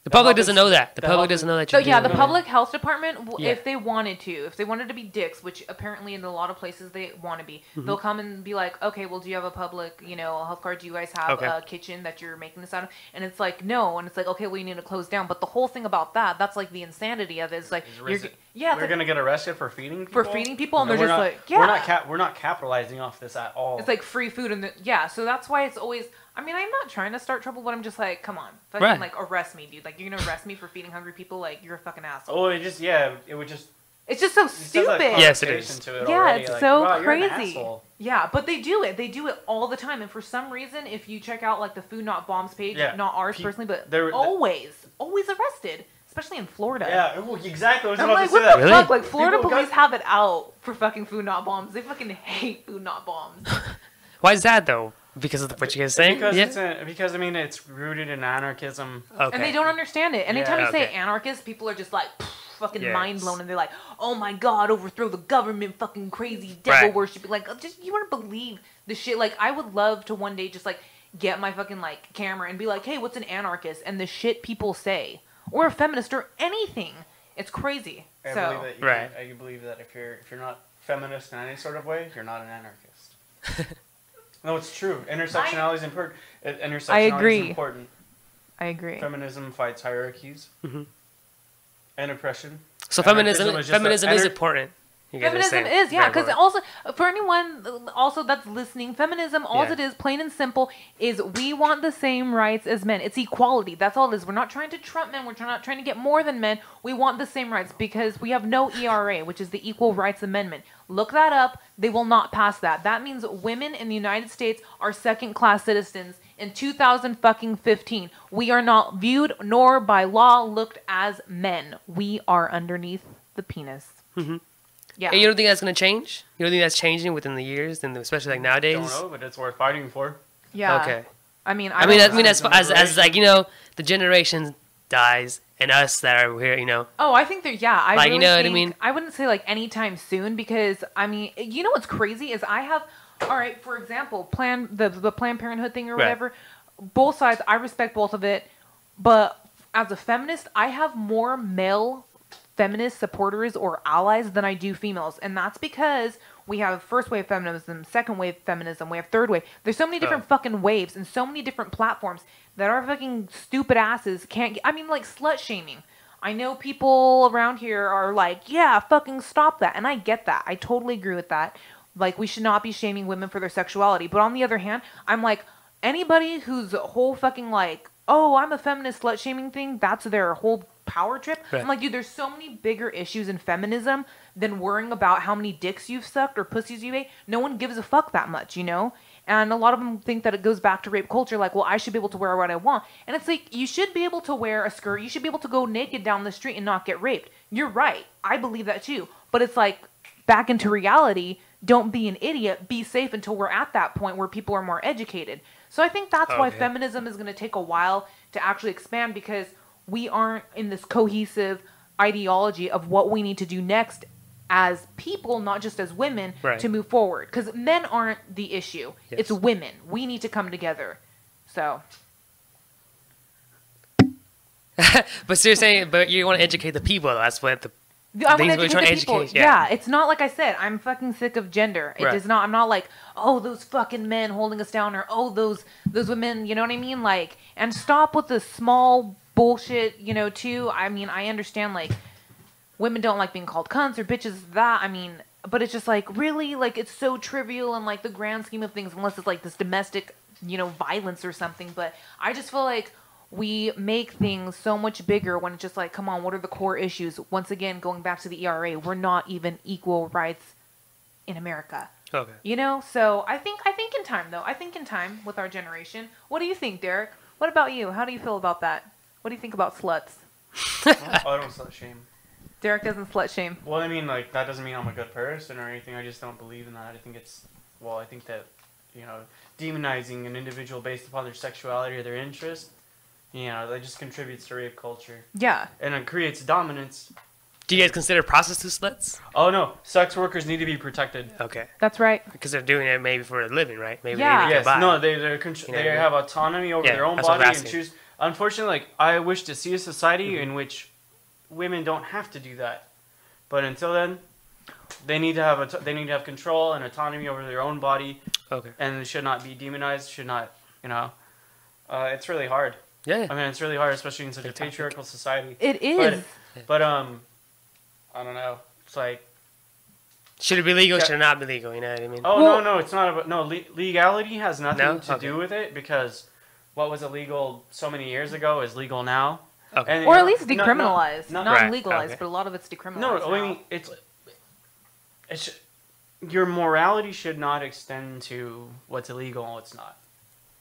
Speaker 2: The public
Speaker 4: health
Speaker 2: doesn't
Speaker 4: is-
Speaker 2: know that. The
Speaker 4: the
Speaker 2: public
Speaker 4: health
Speaker 2: doesn't
Speaker 4: is-
Speaker 2: know that
Speaker 3: So
Speaker 2: you're
Speaker 3: yeah,
Speaker 2: doing
Speaker 3: the
Speaker 2: it.
Speaker 3: public health department,
Speaker 2: Yeah.
Speaker 3: if they wanted to be dicks, which apparently in a lot of places they want to be,
Speaker 2: Mm-hmm.
Speaker 3: they'll come and be like, okay, well, do you have a public, you know, health card? Do you guys have
Speaker 2: Okay.
Speaker 3: a kitchen that you're making this out of? And it's like, no. And it's like, okay, well, you need to close down. But the whole thing about that's like the insanity of it is like,
Speaker 4: Is it's
Speaker 3: it's
Speaker 4: we're
Speaker 3: like,
Speaker 4: gonna get arrested for feeding people.
Speaker 3: for feeding people, and
Speaker 4: No,
Speaker 3: they're
Speaker 4: we're
Speaker 3: just
Speaker 4: not-
Speaker 3: like, yeah.
Speaker 4: we're not capitalizing off this at all.
Speaker 3: It's like free food and yeah, so that's why it's always. I mean, I'm not trying to start trouble, but I'm just like, come on, fucking
Speaker 2: Right.
Speaker 3: like arrest me, dude. Like you're gonna arrest me for feeding hungry people? Like you're a fucking asshole.
Speaker 4: oh, it would just
Speaker 3: It's just so
Speaker 4: it says that
Speaker 3: stupid.
Speaker 2: Yes, it
Speaker 4: connotation
Speaker 2: is.
Speaker 4: to it
Speaker 3: Yeah,
Speaker 4: already,
Speaker 3: it's
Speaker 4: like,
Speaker 3: so
Speaker 4: wow, you're an
Speaker 3: crazy.
Speaker 4: asshole.
Speaker 3: Yeah, but they do it. They do it all the time. And for some reason, if you check out like the Food Not Bombs page,
Speaker 4: Yeah,
Speaker 3: not ours
Speaker 4: pe-
Speaker 3: personally, but
Speaker 4: there-
Speaker 3: always arrested. especially in Florida.
Speaker 4: Yeah, exactly. I was
Speaker 3: I'm
Speaker 4: about
Speaker 3: like,
Speaker 4: to say
Speaker 3: what
Speaker 4: that.
Speaker 3: the
Speaker 2: Really?
Speaker 3: fuck? Like, Florida
Speaker 4: People
Speaker 3: police
Speaker 4: got-
Speaker 3: have it out for fucking food not bombs. They fucking hate food not bombs.
Speaker 2: Why is that though? Because of what you guys saying?
Speaker 4: Because
Speaker 2: Yeah.
Speaker 4: because I mean it's rooted in anarchism.
Speaker 2: Okay.
Speaker 3: And they don't understand it. Anytime
Speaker 4: Yeah.
Speaker 3: you say
Speaker 2: Okay.
Speaker 3: anarchist, people are just like fucking
Speaker 2: Yes.
Speaker 3: mind blown, and they're like, "Oh my god, overthrow the government, fucking crazy devil
Speaker 2: Right.
Speaker 3: worship." Like, just you wouldn't believe the shit. Like, I would love to one day just like get my fucking like camera and be like, "Hey, what's an anarchist?" And the shit people say, or a feminist, or anything. It's crazy.
Speaker 4: I
Speaker 3: So
Speaker 4: believe that you,
Speaker 2: Right.
Speaker 4: I believe that if you're not feminist in any sort of way, you're not an anarchist. No, it's true. Intersectionality is important. Intersectionality
Speaker 3: agree.
Speaker 4: is important.
Speaker 3: I agree.
Speaker 4: Feminism fights hierarchies and oppression.
Speaker 2: So
Speaker 4: Anarchism
Speaker 2: feminism
Speaker 4: is just
Speaker 2: feminism
Speaker 4: a-
Speaker 2: is
Speaker 4: ener-
Speaker 2: important. You guys are
Speaker 3: Feminism
Speaker 2: saying.
Speaker 3: is, yeah,
Speaker 2: Very
Speaker 3: because
Speaker 2: important.
Speaker 3: also for anyone also that's listening, feminism, all
Speaker 2: Yeah.
Speaker 3: it is, plain and simple, is we want the same rights as men. It's equality. That's all it is. We're not trying to trump men. We're not trying to get more than men. We want the same rights because we have no ERA, which is the Equal Rights Amendment. Look that up. They will not pass that. That means women in the United States are second-class citizens in 2015. We are not viewed nor by law looked as men. We are underneath the penis. Mm-hmm. Yeah.
Speaker 2: And you don't think that's gonna change? You don't think that's changing within the years, and especially like nowadays?
Speaker 4: Don't know, but it's worth fighting for.
Speaker 3: Yeah.
Speaker 2: Okay.
Speaker 3: I mean,
Speaker 2: I mean,
Speaker 3: don't-
Speaker 2: as like the generation dies, and us that are here,
Speaker 3: Oh, I think that, yeah. I
Speaker 2: Like, you
Speaker 3: really
Speaker 2: know what I
Speaker 3: think,
Speaker 2: mean?
Speaker 3: I wouldn't say like anytime soon because, I mean, you know what's crazy is I have, all right, for example, the Planned Parenthood thing or
Speaker 2: Right.
Speaker 3: whatever, both sides, I respect both of it, but as a feminist, I have more male feminist supporters or allies than I do females. And that's because we have first wave feminism, second wave feminism, we have third wave. There's so many different fucking waves and so many different platforms that our fucking stupid asses can't get. I mean, like slut shaming. I know people around here are like, yeah, fucking stop that. And I get that. I totally agree with that. Like, we should not be shaming women for their sexuality. But on the other hand, I'm like, anybody who's whole fucking like, oh, I'm a feminist slut shaming thing, that's their whole power trip.
Speaker 2: Right.
Speaker 3: I'm like, dude, there's so many bigger issues in feminism than worrying about how many dicks you've sucked or pussies you've ate. No one gives a fuck that much, you know? And a lot of them think that it goes back to rape culture, like, well, I should be able to wear what I want. And it's like, you should be able to wear a skirt. You should be able to go naked down the street and not get raped. You're right. I believe that too. But it's like, back into reality, don't be an idiot. Be safe until we're at that point where people are more educated. So I think that's why
Speaker 2: Okay.
Speaker 3: feminism is going to take a while to actually expand because we aren't in this cohesive ideology of what we need to do next as people, not just as women,
Speaker 2: Right.
Speaker 3: to move forward. Because men aren't the issue.
Speaker 2: Yes.
Speaker 3: It's women. We need to come together. So,
Speaker 2: But so you're saying, but you want to educate the people. That's what the
Speaker 3: I
Speaker 2: things
Speaker 3: want
Speaker 2: we're
Speaker 3: to
Speaker 2: trying to
Speaker 3: educate the people.
Speaker 2: educate, yeah.
Speaker 3: Yeah, it's not like I said. I'm fucking sick of gender. It
Speaker 2: Right.
Speaker 3: does not. I'm not like, oh, those fucking men holding us down, or oh, those women. You know what I mean? Like, and stop with the small bullshit. You know, too. I mean, I understand like women don't like being called cunts or bitches. That I mean, but it's just like really like it's so trivial in like the grand scheme of things, unless it's like this domestic, violence or something. But I just feel like we make things so much bigger when it's just like, come on, what are the core issues? Once again, going back to the ERA, we're not even equal rights in America.
Speaker 2: okay.
Speaker 3: So I think in time though. I think in time with our generation. What do you think, Derek? What about you? How do you feel about that? What do you think about sluts?
Speaker 4: I don't slut shame.
Speaker 3: Derek doesn't slut shame.
Speaker 4: Well, I mean, like, that doesn't mean I'm a good person or anything. I just don't believe in that. I think that, demonizing an individual based upon their sexuality or their interest, that just contributes to rape culture.
Speaker 3: Yeah.
Speaker 4: And it creates dominance.
Speaker 2: Do you guys consider prostitutes sluts?
Speaker 4: Oh, no. Sex workers need to be protected.
Speaker 2: Okay.
Speaker 3: That's right.
Speaker 2: Because they're doing it maybe for a living, right? Maybe
Speaker 3: Yeah.
Speaker 2: they make
Speaker 4: Yes.
Speaker 2: it by.
Speaker 4: No,
Speaker 2: You know
Speaker 4: they
Speaker 2: what I mean?
Speaker 4: have autonomy over
Speaker 2: Yeah,
Speaker 4: their own
Speaker 2: that's what
Speaker 4: body
Speaker 2: I'm
Speaker 4: and
Speaker 2: asking.
Speaker 4: choose. Unfortunately, like, I wish to see a society in which women don't have to do that. But until then, they need to have control and autonomy over their own body,
Speaker 2: Okay.
Speaker 4: and it should not be demonized. Should not, it's really hard.
Speaker 2: Yeah.
Speaker 4: I mean, it's really hard, especially in such a
Speaker 2: Good topic.
Speaker 4: patriarchal society.
Speaker 3: It is.
Speaker 4: But I don't know. It's like,
Speaker 2: Should it be legal?
Speaker 4: Yeah.
Speaker 2: Should it not be legal? You know what I mean?
Speaker 4: oh
Speaker 3: Well-
Speaker 4: no, it's not about legality has nothing
Speaker 2: No?
Speaker 4: to
Speaker 2: Okay.
Speaker 4: do with it because what was illegal so many years ago is legal now.
Speaker 2: Okay.
Speaker 4: And,
Speaker 3: Or
Speaker 4: you
Speaker 3: at
Speaker 4: know,
Speaker 3: least decriminalized.
Speaker 4: not-
Speaker 3: Not
Speaker 2: Right,
Speaker 3: legalized,
Speaker 2: okay.
Speaker 3: but a lot of it's decriminalized.
Speaker 4: No,
Speaker 3: now.
Speaker 4: I mean it's your morality should not extend to what's illegal and what's not.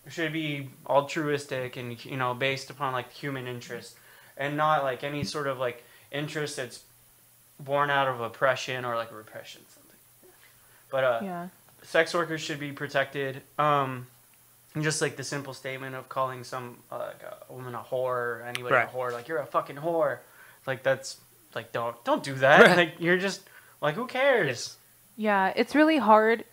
Speaker 4: It should be altruistic and based upon like human interest. and not like any sort of like interest that's born out of oppression or like repression something. But
Speaker 3: Yeah.
Speaker 4: sex workers should be protected. And just like the simple statement of calling some like a woman a whore or anybody
Speaker 2: Right.
Speaker 4: a whore, like you're a fucking whore, like that's like don't do that.
Speaker 2: Right.
Speaker 4: Like you're just like who cares?
Speaker 2: Yes.
Speaker 3: Yeah, it's really hard.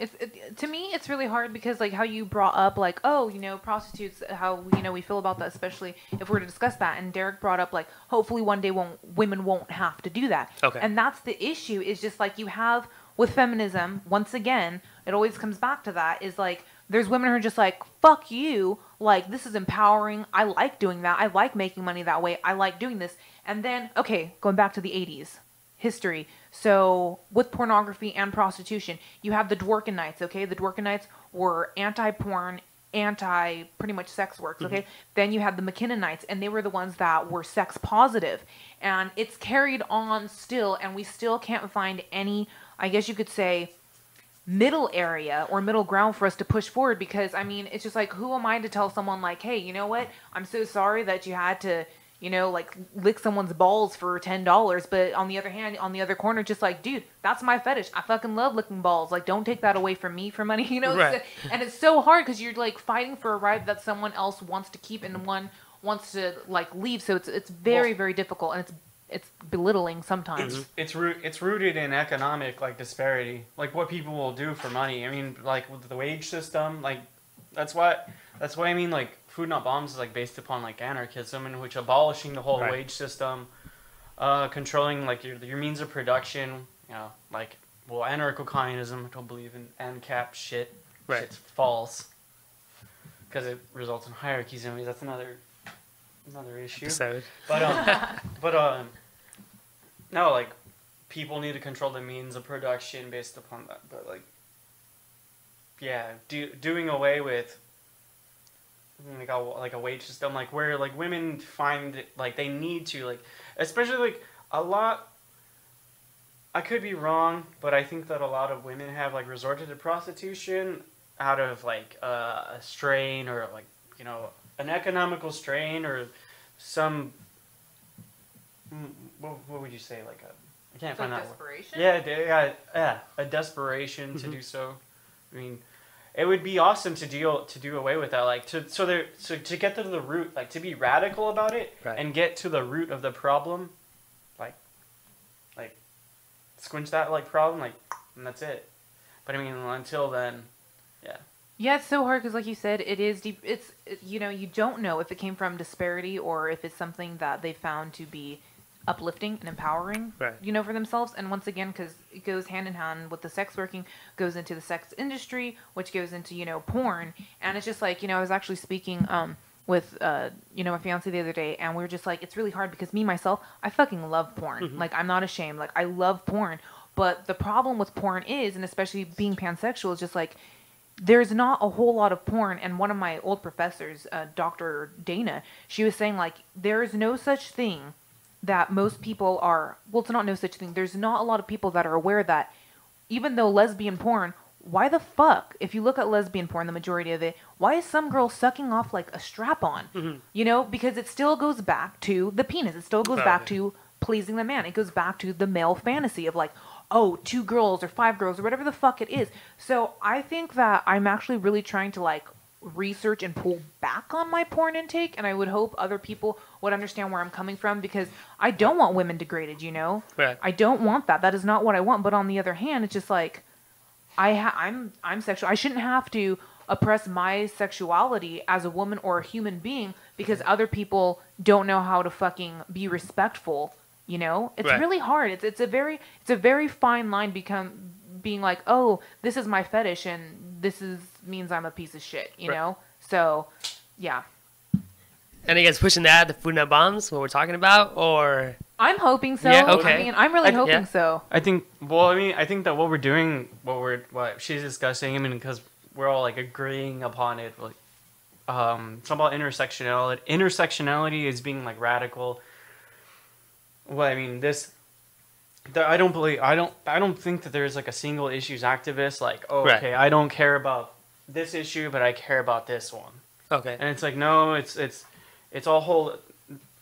Speaker 3: To me, it's really hard because like how you brought up like, oh, prostitutes, how we feel about that, especially if we're to discuss that. And Derek brought up like, hopefully one day women won't have to do that.
Speaker 2: Okay.
Speaker 3: And that's the issue. Is just like you have with feminism. Once again, it always comes back to that. Is like there's women who are just like, fuck you. Like this is empowering. I like doing that. I like making money that way. I like doing this. And then okay, going back to the 80s. History. So with pornography and prostitution, you have the Dworkin Knights, okay? The Dworkin Knights were anti-porn, pretty much sex works, okay? Then you had the McKinnon Knights, and they were the ones that were sex positive. And it's carried on still, and we still can't find any, I guess you could say, middle area or middle ground for us to push forward because, I mean, it's just like, who am I to tell someone like, hey, you know what? I'm so sorry that you had to like lick someone's balls for $10, but on the other hand, on the other corner, just like, dude, that's my fetish. I fucking love licking balls. Like, don't take that away from me for money,
Speaker 2: Right.
Speaker 3: And it's so hard because you're like fighting for a right that someone else wants to keep and one wants to like leave. So it's very, very difficult and it's belittling sometimes.
Speaker 4: It's rooted in economic like disparity, like what people will do for money. I mean, like with the wage system, like that's why I mean like Food Not Bombs is like based upon like anarchism, in which abolishing the whole
Speaker 2: Right.
Speaker 4: wage system, controlling like your means of production, like anarcho-communism. I don't believe in ANCAP shit.
Speaker 2: Right.
Speaker 4: Shit's false because it results in hierarchies. I mean, that's another issue.
Speaker 2: Episode.
Speaker 4: But no, like people need to control the means of production based upon that. But like, yeah, doing away with like a wage system, like where like women find like they need to like, especially like a lot. I could be wrong, but I think that a lot of women have like resorted to prostitution out of like a strain or like an economical strain or some what would you say like I can't find that word.
Speaker 3: Desperation?
Speaker 4: Yeah, a desperation to do so. I mean, it would be awesome to do away with that, like to get to the root, like to be radical about it
Speaker 2: Right.
Speaker 4: and get to the root of the problem, like squinch that like problem, like, and that's it. But I mean, until then, yeah.
Speaker 3: Yeah, it's so hard because, like you said, it is deep. You don't know if it came from disparity or if it's something that they found to be uplifting and empowering,
Speaker 2: Right.
Speaker 3: For themselves. And once again, because it goes hand in hand with the sex working, goes into the sex industry, which goes into, porn. And it's just like, I was actually speaking with, my fiance the other day, and we were just like, it's really hard because me, myself, I fucking love porn. Like, I'm not ashamed. Like, I love porn. But the problem with porn is, and especially being pansexual, is just like, there's not a whole lot of porn. And one of my old professors, Dr. Dana, she was saying, like, there is no such thing that most people are, well, it's not no such thing. There's not a lot of people that are aware that even though lesbian porn, why the fuck, if you look at lesbian porn, the majority of it, why is some girl sucking off like a strap-on? Because it still goes back to the penis. It still goes back to pleasing the man. It goes back to the male fantasy of like, oh, 2 girls or 5 girls or whatever the fuck it is. So I think that I'm actually really trying to like research and pull back on my porn intake, and I would hope other people would understand where I'm coming from, because I don't want women degraded,
Speaker 2: Right.
Speaker 3: I don't want that. That is not what I want. But on the other hand, it's just like I'm sexual. I shouldn't have to oppress my sexuality as a woman or a human being because other people don't know how to fucking be respectful. It's
Speaker 2: Right.
Speaker 3: really hard. It's a very fine line being like, oh, this is my fetish and means I'm a piece of shit,
Speaker 2: Right.
Speaker 3: So, yeah.
Speaker 2: And I guess pushing that, the Food Not Bombs, what we're talking about, or
Speaker 3: I'm hoping so.
Speaker 2: Yeah, okay.
Speaker 3: I mean, I'm really hoping
Speaker 2: yeah.
Speaker 3: so.
Speaker 4: I think that what we're doing, what she's discussing, I mean, because we're all like agreeing upon it, like, it's about intersectionality. Intersectionality is being like radical. Well, I mean, I don't think that there's like a single issues activist, like, oh,
Speaker 2: Right.
Speaker 4: okay, I don't care about this issue, but I care about this one.
Speaker 2: okay,
Speaker 4: And it's like, no, it's all whole.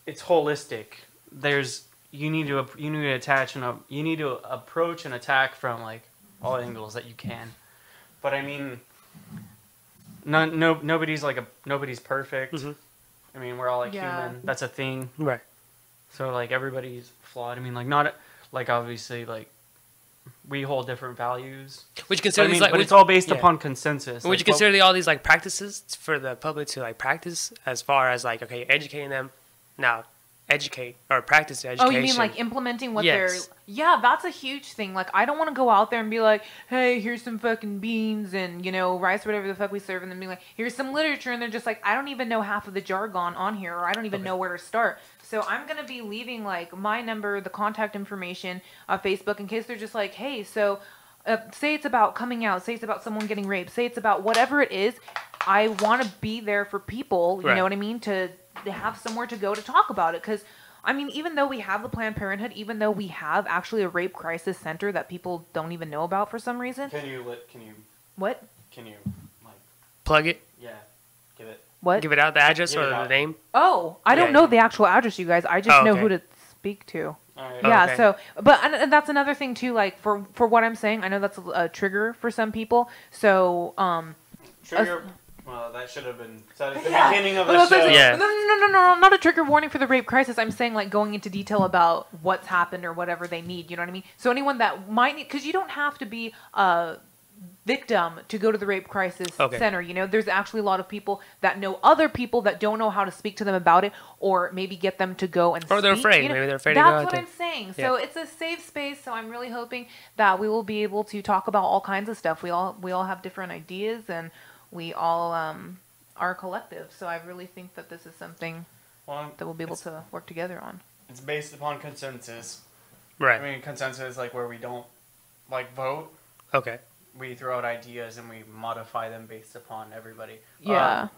Speaker 4: it's holistic. You need to approach and attack from like all angles that you can. But I mean, nobody's perfect.
Speaker 2: Mm-hmm.
Speaker 4: I mean, we're all like
Speaker 3: Yeah.
Speaker 4: human. That's a thing.
Speaker 2: Right.
Speaker 4: So like everybody's flawed. I mean, like not like obviously like we hold different values.
Speaker 2: Would you
Speaker 4: But,
Speaker 2: consider
Speaker 4: I mean,
Speaker 2: these like?
Speaker 4: but
Speaker 2: would-
Speaker 4: it's all based
Speaker 2: yeah.
Speaker 4: upon consensus.
Speaker 2: Would
Speaker 4: Like,
Speaker 2: you consider all these like practices for the public to like practice as far as like okay, educating them now, educate or practice the education?
Speaker 3: Oh, you mean like implementing what
Speaker 2: Yes.
Speaker 3: they're... Yeah, that's a huge thing. Like, I don't want to go out there and be like, hey, here's some fucking beans and, rice, whatever the fuck we serve, and then be like, here's some literature, and they're just like, I don't even know half of the jargon on here, or I don't even know where to start. So I'm going to be leaving, like, my number, the contact information on Facebook in case they're just like, hey, so... say it's about coming out, say it's about someone getting raped, say it's about whatever it is, I want to be there for people, you
Speaker 2: Right.
Speaker 3: know what I mean, to have somewhere to go to talk about it. Because, I mean, even though we have the Planned Parenthood, even though we have actually a rape crisis center that people don't even know about for some reason.
Speaker 4: Can you
Speaker 3: What?
Speaker 4: like
Speaker 2: Plug it,
Speaker 4: give it?
Speaker 3: What?
Speaker 2: give it out the address
Speaker 4: Give
Speaker 2: or
Speaker 4: it
Speaker 2: the
Speaker 4: out.
Speaker 2: name.
Speaker 3: Oh, I don't
Speaker 2: Yeah,
Speaker 3: know
Speaker 2: yeah.
Speaker 3: the actual address, you guys. I just
Speaker 2: Oh,
Speaker 3: know
Speaker 2: okay.
Speaker 3: who to speak to.
Speaker 4: All right.
Speaker 2: Oh,
Speaker 3: Yeah,
Speaker 2: okay.
Speaker 3: so, but and that's another thing too, like, for what I'm saying, I know that's a trigger for some people, so,
Speaker 4: Trigger. Well, that should have been said at the
Speaker 3: Yeah.
Speaker 4: beginning of
Speaker 3: Well,
Speaker 4: the
Speaker 3: that's what
Speaker 4: show.
Speaker 3: I'm
Speaker 2: Yeah.
Speaker 3: saying. No, not a trigger warning for the rape crisis. I'm saying, like, going into detail about what's happened or whatever they need, you know what I mean? So anyone that might need, because you don't have to be a victim to go to the rape crisis
Speaker 2: Okay.
Speaker 3: center, there's actually a lot of people that know other people that don't know how to speak to them about it, or maybe get them to go and
Speaker 2: Or they're
Speaker 3: speak,
Speaker 2: afraid. Maybe they're afraid to go
Speaker 3: That's
Speaker 2: out
Speaker 3: what
Speaker 2: there.
Speaker 3: I'm saying. So
Speaker 2: Yeah.
Speaker 3: it's a safe space, so I'm really hoping that we will be able to talk about all kinds of stuff. We all have different ideas, and we all are a collective. So I really think that this is something
Speaker 4: Well,
Speaker 3: that we'll be able to work together on.
Speaker 4: it's based upon consensus.
Speaker 2: Right.
Speaker 4: I mean, consensus is like where we don't like vote.
Speaker 2: Okay.
Speaker 4: We throw out ideas and we modify them based upon everybody.
Speaker 3: Yeah.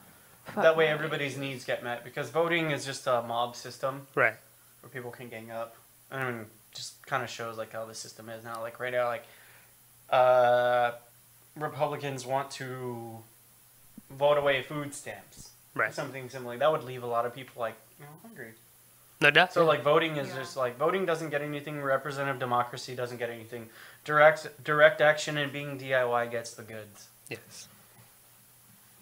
Speaker 3: Fuck
Speaker 4: That way,
Speaker 3: yeah.
Speaker 4: everybody's needs get met because voting is just a mob system
Speaker 2: Right.
Speaker 4: where people can gang up. I mean, just kind of shows like how the system is now. Like right now, like Republicans want to vote away food stamps.
Speaker 2: Right.
Speaker 4: Something similar. That would leave a lot of people like hungry.
Speaker 2: No doubt.
Speaker 4: So like voting is
Speaker 3: Yeah.
Speaker 4: just like voting doesn't get anything. Representative democracy doesn't get anything. Direct action and being DIY gets the goods.
Speaker 2: Yes.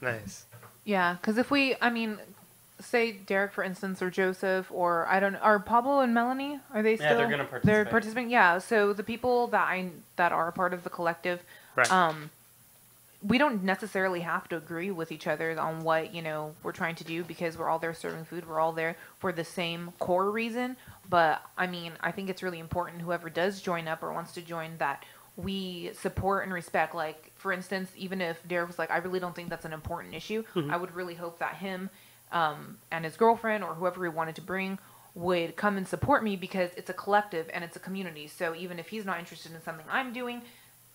Speaker 2: Nice.
Speaker 3: Yeah, because if say Derek, for instance, or Joseph, or I don't know, are Pablo and Melanie, are they still?
Speaker 4: Yeah, they're gonna
Speaker 3: They're
Speaker 4: participate.
Speaker 3: participating. Yeah, so the people that are a part of the collective,
Speaker 2: Right.
Speaker 3: we don't necessarily have to agree with each other on what we're trying to do, because we're all there serving food. We're all there for the same core reason. But I think it's really important, whoever does join up or wants to join, that we support and respect. Like, for instance, even if Derek was like, I really don't think that's an important issue, I would really hope that him and his girlfriend or whoever he wanted to bring would come and support me, because it's a collective and it's a community. So even if he's not interested in something I'm doing,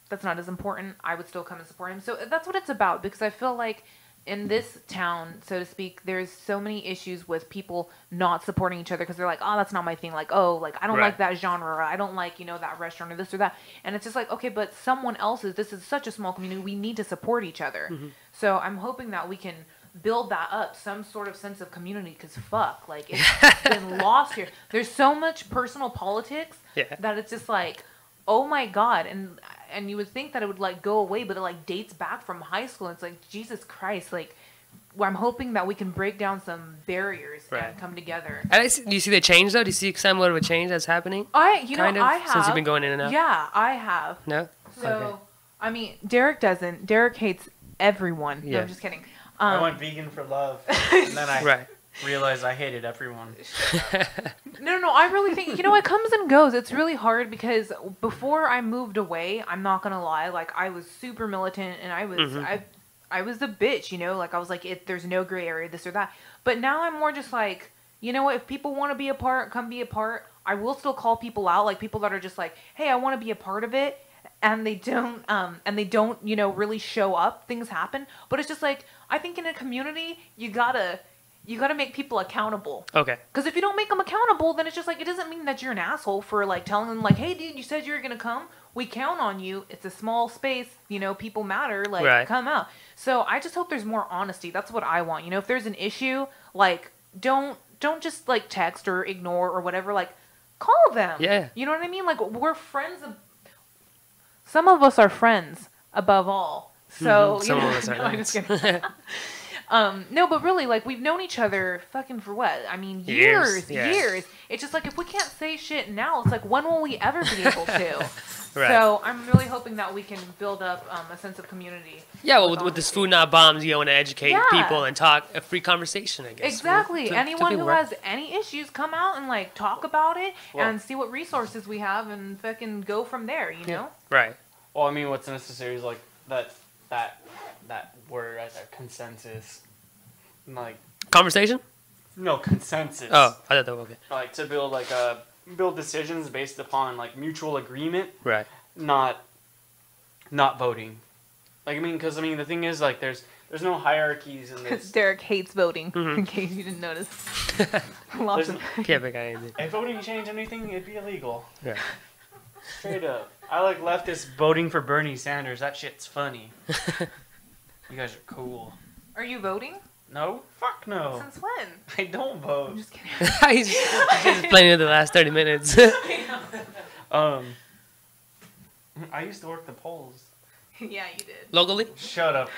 Speaker 3: that's not as important, I would still come and support him. So that's what it's about, because I feel like in this town, so to speak, there's so many issues with people not supporting each other because they're like, oh, that's not my thing. Like, oh, like, I don't
Speaker 2: Right.
Speaker 3: like that genre, or I don't like, that restaurant or this or that. And it's just like, okay, but someone else's, this is such a small community, we need to support each other. So I'm hoping that we can build that up, some sort of sense of community, because fuck, like, it's been lost here. There's so much personal politics
Speaker 2: Yeah.
Speaker 3: that it's just like, oh my god, and you would think that it would like go away, but it like dates back from high school. It's like, Jesus Christ, like, I'm hoping that we can break down some barriers
Speaker 2: Right.
Speaker 3: and come together.
Speaker 2: Do you see the change though? Do you see somewhat of a change that's happening?
Speaker 3: I have,
Speaker 2: since you've been going in and out.
Speaker 3: Yeah, I have.
Speaker 2: No.
Speaker 3: So
Speaker 2: Okay.
Speaker 3: I mean, Derek doesn't. Derek hates everyone. No,
Speaker 2: Yeah.
Speaker 3: I'm just kidding.
Speaker 4: I went vegan for love, and then I
Speaker 2: Right.
Speaker 4: realized I hated everyone.
Speaker 3: No, I really think, it comes and goes. It's really hard because before I moved away, I'm not going to lie, like, I was super militant, and I was, I was a bitch, like, I was like, there's no gray area, this or that. But now I'm more just like, you know what, if people want to be a part, come be a part. I will still call people out, like, people that are just like, hey, I want to be a part of it, and they don't, really show up, things happen. But it's just like, I think in a community, you gotta make people accountable.
Speaker 2: Okay.
Speaker 3: Because if you don't make them accountable, then it's just like, it doesn't mean that you're an asshole for like telling them like, hey dude, you said you were gonna come, we count on you, it's a small space, people matter, like,
Speaker 2: Right.
Speaker 3: come out. So I just hope there's more honesty. That's what I want. If there's an issue, like, don't don't just like text or ignore or whatever. Like, call them.
Speaker 2: Yeah.
Speaker 3: You know what I mean? Like, we're friends. Some of us are friends above all. So
Speaker 2: Some
Speaker 3: you know,
Speaker 2: of us are
Speaker 3: no, I'm just kidding. No, but really, like, we've known each other fucking for what? I mean, years. It's just like, if we can't say shit now, it's like, when will we ever be able to?
Speaker 2: Right.
Speaker 3: So I'm really hoping that we can build up a sense of community.
Speaker 2: Yeah, well, with this Food Not Bombs, you want to educate
Speaker 3: Yeah.
Speaker 2: people and talk a free conversation, I guess.
Speaker 3: Exactly.
Speaker 2: To
Speaker 3: Anyone who
Speaker 2: people, right?
Speaker 3: has any issues, come out and like talk about it
Speaker 4: Well-
Speaker 3: and see what resources we have and fucking go from there. You know?
Speaker 2: Right.
Speaker 4: Well, I mean, what's necessary is like that word right there, consensus. Like,
Speaker 2: Conversation?
Speaker 4: no, consensus.
Speaker 2: Oh, I thought that was okay.
Speaker 4: Like to build build decisions based upon like mutual agreement,
Speaker 2: Right.
Speaker 4: not voting. Like, I mean, because I mean the thing is like there's no hierarchies in this.
Speaker 3: Derek hates voting.
Speaker 2: Mm-hmm.
Speaker 3: In case you didn't notice. Lots
Speaker 4: There's
Speaker 3: of
Speaker 2: Can't pick anything.
Speaker 4: If voting changed anything, it'd be illegal.
Speaker 2: Yeah.
Speaker 4: Straight up. I like leftists voting for Bernie Sanders. That shit's funny. You guys are cool.
Speaker 3: Are you voting?
Speaker 4: No? Fuck no.
Speaker 3: Since when?
Speaker 4: I don't
Speaker 3: I'm
Speaker 4: vote.
Speaker 3: just kidding.
Speaker 2: He's just playing in the last 30 minutes.
Speaker 4: I used to work the polls.
Speaker 3: Yeah, you did.
Speaker 2: Locally?
Speaker 4: Shut up.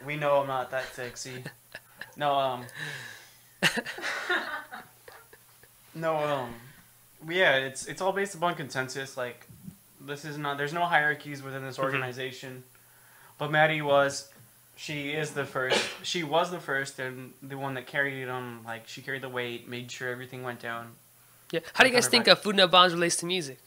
Speaker 4: We know I'm not that sexy. No, yeah, it's all based upon consensus. Like, there's no hierarchies within this organization. But Maddie she was the first and the one that carried it on. Like, she carried the weight, made sure everything went down.
Speaker 2: Yeah. How do you guys think Food Not Bombs relates to music?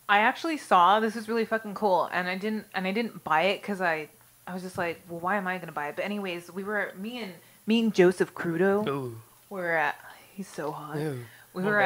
Speaker 3: I actually saw this is really fucking cool, and I didn't buy it because I was just like, well, why am I gonna buy it? But anyways, me and Joseph Crudo
Speaker 2: Ooh.
Speaker 3: were at. He's so hot.
Speaker 2: Ooh.
Speaker 3: We were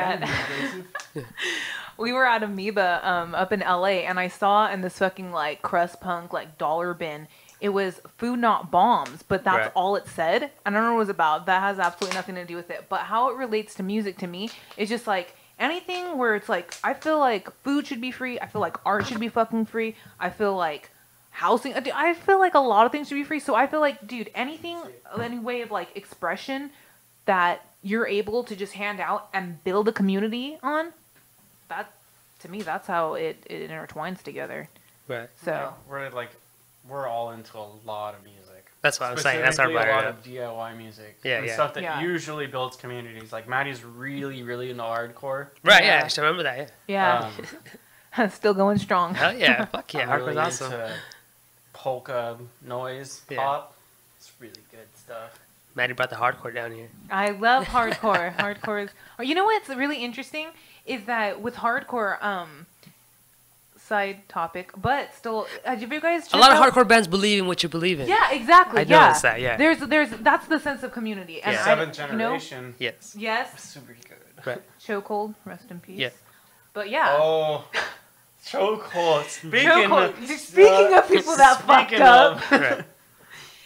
Speaker 3: at Amoeba up in LA, and I saw in this fucking like crust punk like dollar bin, it was Food Not Bombs, but that's
Speaker 2: Right.
Speaker 3: all it said. I don't know what it was about. That has absolutely nothing to do with it. But how it relates to music to me is just like anything where it's like I feel like food should be free. I feel like art should be fucking free. I feel like housing. I feel like a lot of things should be free. So I feel like, dude, any way of like expression that you're able to just hand out and build a community on, that to me, that's how it intertwines together.
Speaker 2: Right.
Speaker 3: So
Speaker 4: We're all into a lot of music.
Speaker 2: That's what I'm saying. That's our
Speaker 4: Specifically, a lot
Speaker 2: buyer.
Speaker 4: of DIY music.
Speaker 2: Yeah,
Speaker 4: and
Speaker 2: yeah.
Speaker 4: stuff that
Speaker 3: Yeah.
Speaker 4: usually builds communities. Like Maddie's really, really into hardcore.
Speaker 2: Right,
Speaker 3: Yeah.
Speaker 2: yeah. I should remember that,
Speaker 3: yeah, still going strong.
Speaker 2: Hell yeah. Fuck yeah.
Speaker 4: I'm
Speaker 2: Hardcore's
Speaker 4: really
Speaker 2: awesome.
Speaker 4: into polka noise
Speaker 2: Yeah.
Speaker 4: pop. It's really good stuff.
Speaker 2: Maddie brought the hardcore down here.
Speaker 3: I love hardcore. Hardcore is. Or you know what's really interesting is that with hardcore, side topic, but still, have you guys?
Speaker 2: A lot of
Speaker 3: checked out-
Speaker 2: hardcore bands believe in what you believe in.
Speaker 3: Yeah, exactly.
Speaker 2: I
Speaker 3: yeah.
Speaker 2: noticed that, yeah.
Speaker 3: There's that's the sense of community. And
Speaker 2: Yeah.
Speaker 4: Seventh
Speaker 3: you know,
Speaker 4: generation.
Speaker 2: Yes.
Speaker 3: yes,
Speaker 4: Super good.
Speaker 2: Right.
Speaker 3: Chokehold, rest in peace.
Speaker 2: Yeah.
Speaker 3: But yeah.
Speaker 4: Oh, chokehold.
Speaker 3: Speaking of people that fucked
Speaker 4: speaking
Speaker 3: up.
Speaker 2: Right.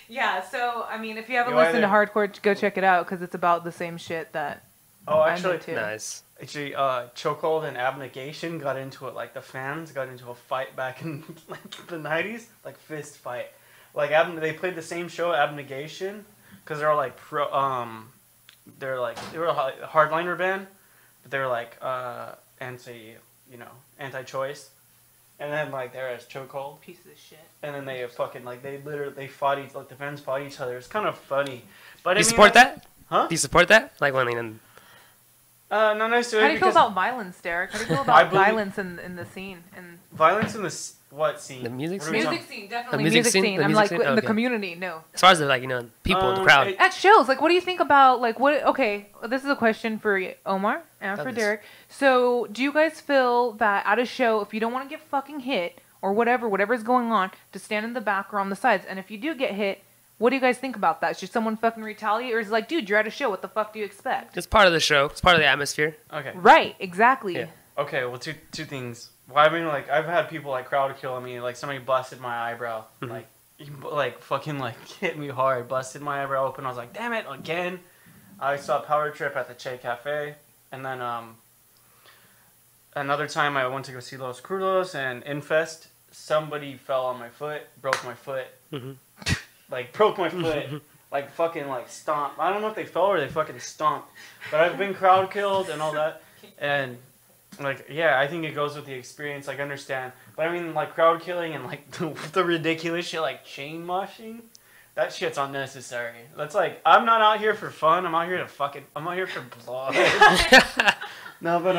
Speaker 3: Yeah, so I mean, if you haven't
Speaker 4: You
Speaker 3: listened to
Speaker 4: either-
Speaker 3: hardcore, go check it out because it's about the same shit that
Speaker 4: Oh,
Speaker 3: I'm
Speaker 4: actually,
Speaker 3: into.
Speaker 2: Nice.
Speaker 4: Chokehold and Abnegation got into it. Like the fans got into a fight back in like the '90s, like fist fight. Like they played the same show, Abnegation, because they're like they were a hardliner band, but they were like anti-choice, and then like they're as Chokehold,
Speaker 3: Pieces of shit.
Speaker 4: and then they fucking like they fought the fans fought each other. It's kind of funny, but
Speaker 2: Do you support that?
Speaker 4: Huh?
Speaker 2: Do you support that? Like, well, I mean,
Speaker 4: Not necessarily.
Speaker 3: How do you feel
Speaker 4: because
Speaker 3: about violence, Derek? How do you feel
Speaker 4: I
Speaker 3: about
Speaker 4: believe-
Speaker 3: violence in the scene? And
Speaker 4: violence in the what scene?
Speaker 2: The music
Speaker 4: What are we
Speaker 2: scene?
Speaker 4: talking-
Speaker 3: music scene, definitely
Speaker 2: music
Speaker 3: music
Speaker 2: scene?
Speaker 3: scene.
Speaker 2: The
Speaker 3: I'm
Speaker 2: music
Speaker 3: like
Speaker 2: scene?
Speaker 3: in the
Speaker 2: Okay.
Speaker 3: community. No.
Speaker 2: as far as the, like, you know, people, the crowd.
Speaker 4: it-
Speaker 3: At shows, like, what do you think about, like, what, okay, this is a question for Omar and for
Speaker 2: Others.
Speaker 3: Derek. So, do you guys feel that at a show, if you don't want to get fucking hit, or whatever's going on, to stand in the back or on the sides, and if you do get hit, what do you guys think about that? Should someone fucking retaliate, or is it like, dude, you're at a show, what the fuck do you expect?
Speaker 2: It's part of the show. It's part of the atmosphere.
Speaker 4: Okay.
Speaker 3: Right, exactly.
Speaker 2: Yeah.
Speaker 4: Okay. Well, two things. Well, I mean, like I've had people like crowd kill me. Like somebody busted my eyebrow. Like fucking like hit me hard. Busted my eyebrow open. I was like, damn it, again. I saw Power Trip at the Che Cafe, and then another time I went to go see Los Crudos and Infest. Somebody fell on my foot, broke my foot.
Speaker 2: Mhm.
Speaker 4: like broke my foot, like fucking like stomped. I don't know if they fell or they fucking stomped, but I've been crowd killed and all that, and like yeah, I think it goes with the experience. Like understand, but I mean like crowd killing and like the ridiculous shit like chain moshing. That shit's unnecessary. That's like, I'm not out here for fun. I'm out here I'm out here for blood. No, but,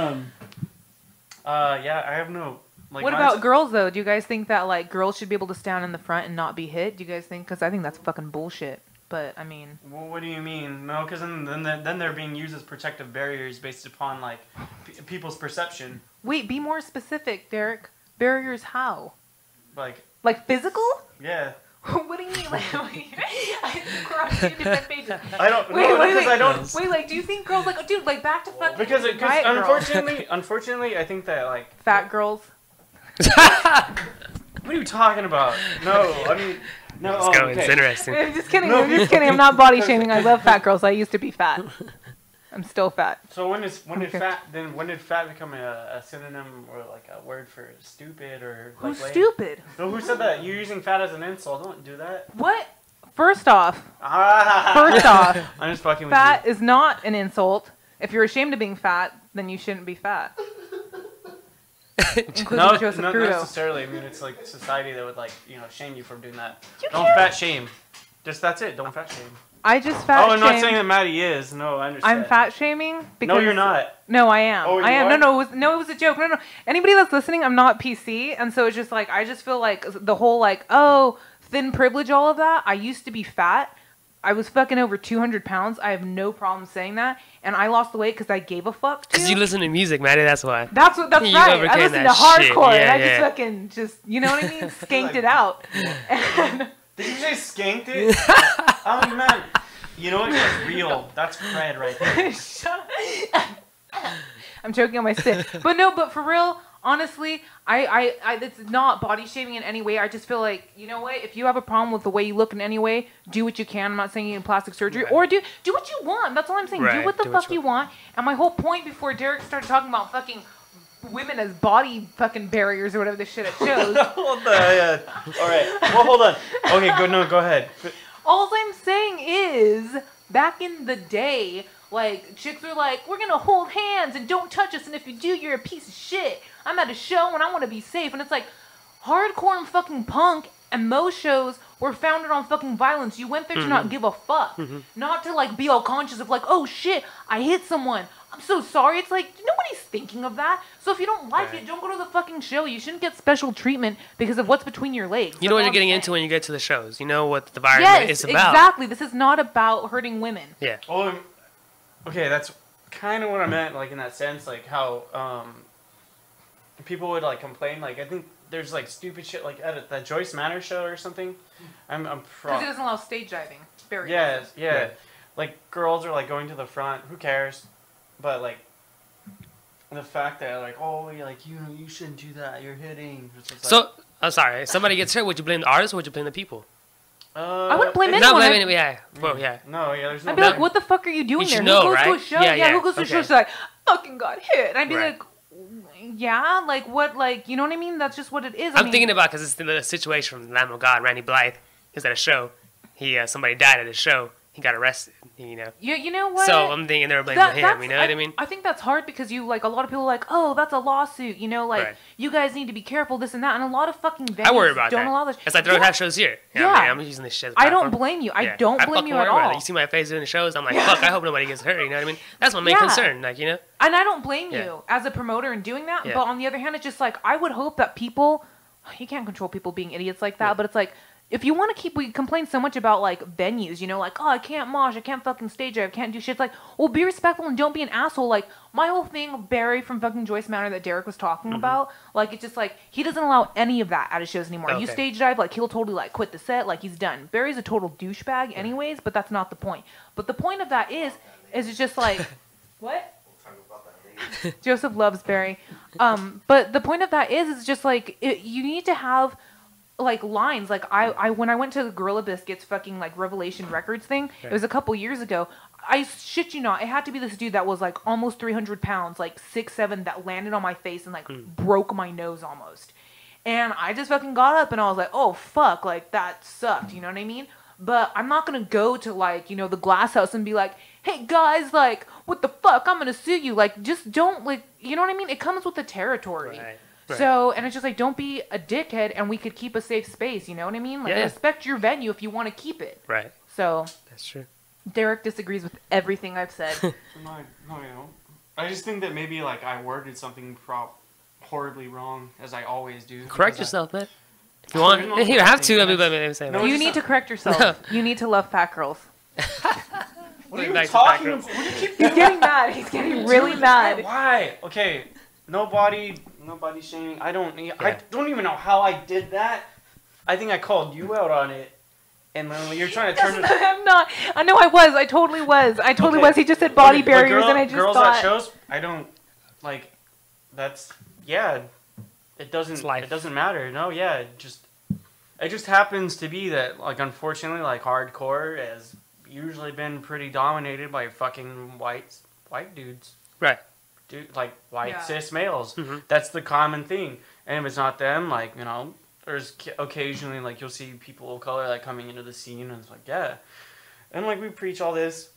Speaker 4: yeah, I have no, like.
Speaker 3: What about girls, though? Do you guys think that, like, girls should be able to stand in the front and not be hit? Do you guys think? Because I think that's fucking bullshit. But, I mean.
Speaker 4: Well, what do you mean? No, because then they're being used as protective barriers based upon, like, people's perception.
Speaker 3: Wait, be more specific, Derek. Barriers how?
Speaker 4: Like
Speaker 3: physical?
Speaker 4: Yeah.
Speaker 3: What do you mean? Like, I crossed two different pages.
Speaker 4: I don't know because I don't.
Speaker 3: Wait, like, do you think girls like, oh, dude, like, back to fucking
Speaker 4: Because unfortunately, I think that like
Speaker 3: fat girls.
Speaker 4: What are you talking about? No, I mean, no.
Speaker 2: Let's go. It's interesting.
Speaker 3: I'm just kidding. I'm just kidding. I'm not body shaming. I love fat girls. I used to be fat. I'm still fat.
Speaker 4: So when did fat become a synonym or like a word for stupid or like
Speaker 3: who's stupid?
Speaker 4: No, who said that? You're using fat as an insult. Don't do that.
Speaker 3: What? First off,
Speaker 4: I'm just fucking with you.
Speaker 3: Fat is not an insult. If you're ashamed of being fat, then you shouldn't be fat. Including Joseph
Speaker 4: not
Speaker 3: Crudo.
Speaker 4: necessarily. I mean, it's like society that would like shame you for doing that. Don't fat shame. Just that's it. Don't fat shame.
Speaker 3: I just fat shame.
Speaker 4: Oh, I'm not saying that Maddie is. No, I understand.
Speaker 3: I'm fat shaming because
Speaker 4: no, you're not.
Speaker 3: No, I am.
Speaker 4: Oh, you
Speaker 3: I am.
Speaker 4: are?
Speaker 3: No, it was a joke. No. Anybody that's listening, I'm not PC, and so it's just like I just feel like the whole like thin privilege, all of that. I used to be fat. I was fucking over 200 pounds. I have no problem saying that, and I lost the weight because I gave a fuck.
Speaker 2: Because you listen to music, Maddie. That's why.
Speaker 3: That's right. I listen to hardcore,
Speaker 2: yeah,
Speaker 3: and I just fucking you know what I mean? Skanked it out. And
Speaker 4: did you say skanked it? Oh man. You know what? That's real. That's Fred right there.
Speaker 3: Shut up. I'm choking on my spit. But for real, honestly, I it's not body shaming in any way. I just feel like, you know what? If you have a problem with the way you look in any way, do what you can. I'm not saying you need plastic surgery.
Speaker 4: Right.
Speaker 3: Or do what you want. That's all I'm saying.
Speaker 2: Right.
Speaker 3: Do what the fuck you want. And my whole point before Derek started talking about fucking women as body fucking barriers or whatever the shit it shows.
Speaker 4: What the hell? All right. Well, hold on. Okay, go ahead.
Speaker 3: All I'm saying is, back in the day, like, chicks were like, we're gonna hold hands and don't touch us, and if you do, you're a piece of shit. I'm at a show and I want to be safe. And it's like, hardcore and fucking punk and most shows were founded on fucking violence. You went there to not give a fuck. Not to, like, be all conscious of, like, oh shit, I hit someone. I'm so sorry. It's like, nobody's thinking of that. So if you don't like it, don't go to the fucking show. You shouldn't get special treatment because of what's between your legs.
Speaker 2: You know what you're getting into when you get to the shows. You know what the environment is about.
Speaker 3: Exactly. This is not about hurting women.
Speaker 2: Yeah.
Speaker 4: Oh, okay, that's kind of what I meant, like, in that sense, like, how, people would, like, complain, like, I think there's, like, stupid shit, like, at that Joyce Manor show or something.
Speaker 3: Because it doesn't allow stage diving. Very
Speaker 4: yeah.
Speaker 2: Right.
Speaker 4: Like, girls are, like, going to the front. Who cares? But, like, the fact that, like, oh, you're like, you shouldn't do that. You're hitting.
Speaker 2: So, I'm sorry. If somebody gets hurt, would you blame the artist or would you blame the people?
Speaker 3: I wouldn't blame anyone.
Speaker 2: Not blaming, yeah. Well, yeah.
Speaker 4: No, yeah, there's no...
Speaker 3: I'd be like, what the fuck are you doing there?
Speaker 2: Know,
Speaker 3: who goes
Speaker 2: right?
Speaker 3: to a show?
Speaker 2: Yeah,
Speaker 3: who goes to a show? She's like, fucking got hit. And I'd be
Speaker 2: Right.
Speaker 3: like, yeah, like, what, like, you know what I mean? That's just what it is.
Speaker 2: I'm thinking about, because it's the situation from the Lamb of God, Randy Blythe. He was at a show. Somebody died at a show. He got arrested, you know.
Speaker 3: You know what?
Speaker 2: So I'm thinking they were blaming him, you know what I mean?
Speaker 3: I think that's hard because you, like, a lot of people are like, oh, that's a lawsuit, you know, like,
Speaker 2: Right.
Speaker 3: you guys need to be careful, this and that. And a lot of fucking venues
Speaker 2: I worry about
Speaker 3: don't
Speaker 2: that.
Speaker 3: allow this.
Speaker 2: It's like they don't have shows here. You know what I mean? I'm using this shit as a
Speaker 3: I don't
Speaker 2: platform.
Speaker 3: blame you. I
Speaker 2: Yeah.
Speaker 3: don't blame
Speaker 2: fucking
Speaker 3: you at
Speaker 2: worry about it.
Speaker 3: all.
Speaker 2: You see my face doing the shows, I'm like, fuck, I hope nobody gets hurt, you know what I mean? That's my main
Speaker 3: Yeah.
Speaker 2: concern, like, you know?
Speaker 3: And I don't blame
Speaker 2: Yeah.
Speaker 3: you as a promoter in doing that.
Speaker 2: Yeah.
Speaker 3: But on the other hand, it's just like, I would hope that people, you can't control people being idiots like that, but it's like, if you want to we complain so much about, like, venues, you know, like, oh, I can't mosh, I can't fucking stage dive, I can't do shit. It's like, well, be respectful and don't be an asshole. Like, my whole thing, Barry from fucking Joyce Manor that Derek was talking about, like, it's just like, he doesn't allow any of that at his shows anymore.
Speaker 2: Okay.
Speaker 3: You stage dive, like, he'll totally, like, quit the set, like, he's done. Barry's a total douchebag anyways, but that's not the point. But the point of that is it's just like, what? Joseph loves Barry. But the point of that is just like, you need to have, like, lines. Like, I when I went to the Gorilla Biscuits fucking, like, Revelation Records thing, it was a couple years ago. I shit you not, it had to be this dude that was, like, almost 300 pounds, like 6'7", that landed on my face and, like, broke my nose almost. And I just fucking got up and I was like, oh fuck, like, that sucked, you know what I mean? But I'm not gonna go to like, you know, the glass house and be like, hey guys, like, what the fuck? I'm gonna sue you. Like, just don't, like, you know what I mean? It comes with the territory.
Speaker 2: Right.
Speaker 3: So, and it's just like, don't be a dickhead, and we could keep a safe space. You know what I mean? Like,
Speaker 2: Yeah.
Speaker 3: respect your venue if you want to keep it.
Speaker 2: Right.
Speaker 3: So,
Speaker 2: That's true.
Speaker 3: Derek disagrees with everything I've said.
Speaker 4: No, you know. I just think that maybe like I worded something horribly wrong, as I always do.
Speaker 2: Correct
Speaker 4: because
Speaker 2: yourself, man. If you want,
Speaker 4: No,
Speaker 2: you don't have to. I mean,
Speaker 4: that's-
Speaker 2: but I'm saying.
Speaker 4: No,
Speaker 2: like,
Speaker 3: You
Speaker 4: just
Speaker 3: need to correct yourself.
Speaker 2: No.
Speaker 3: You need to love fat girls.
Speaker 4: What are you
Speaker 2: Nice
Speaker 4: talking
Speaker 2: background.
Speaker 4: about? What do you keep
Speaker 3: He's getting mad. He's getting really
Speaker 4: Dude,
Speaker 3: mad.
Speaker 4: Why? Okay, nobody shaming. I don't even know how I did that. I think I called you out on it, and then you're trying to turn it.
Speaker 3: I'm not. I know I was. I totally was. I totally
Speaker 4: Okay.
Speaker 3: was. He just said body
Speaker 4: Okay, but
Speaker 3: barriers, and I just
Speaker 4: girls
Speaker 3: thought.
Speaker 4: at shows. I don't like. That's yeah. It doesn't.
Speaker 2: It's life.
Speaker 4: It doesn't matter. No, yeah. It just happens to be that like unfortunately like hardcore has usually been pretty dominated by fucking white dudes.
Speaker 2: Right.
Speaker 4: Dude, like white
Speaker 3: Yeah.
Speaker 4: cis males.
Speaker 2: Mhm.
Speaker 4: That's the common thing. And if it's not them, like, you know, there's occasionally like you'll see people of color like coming into the scene, and it's like, yeah. And like we preach all this,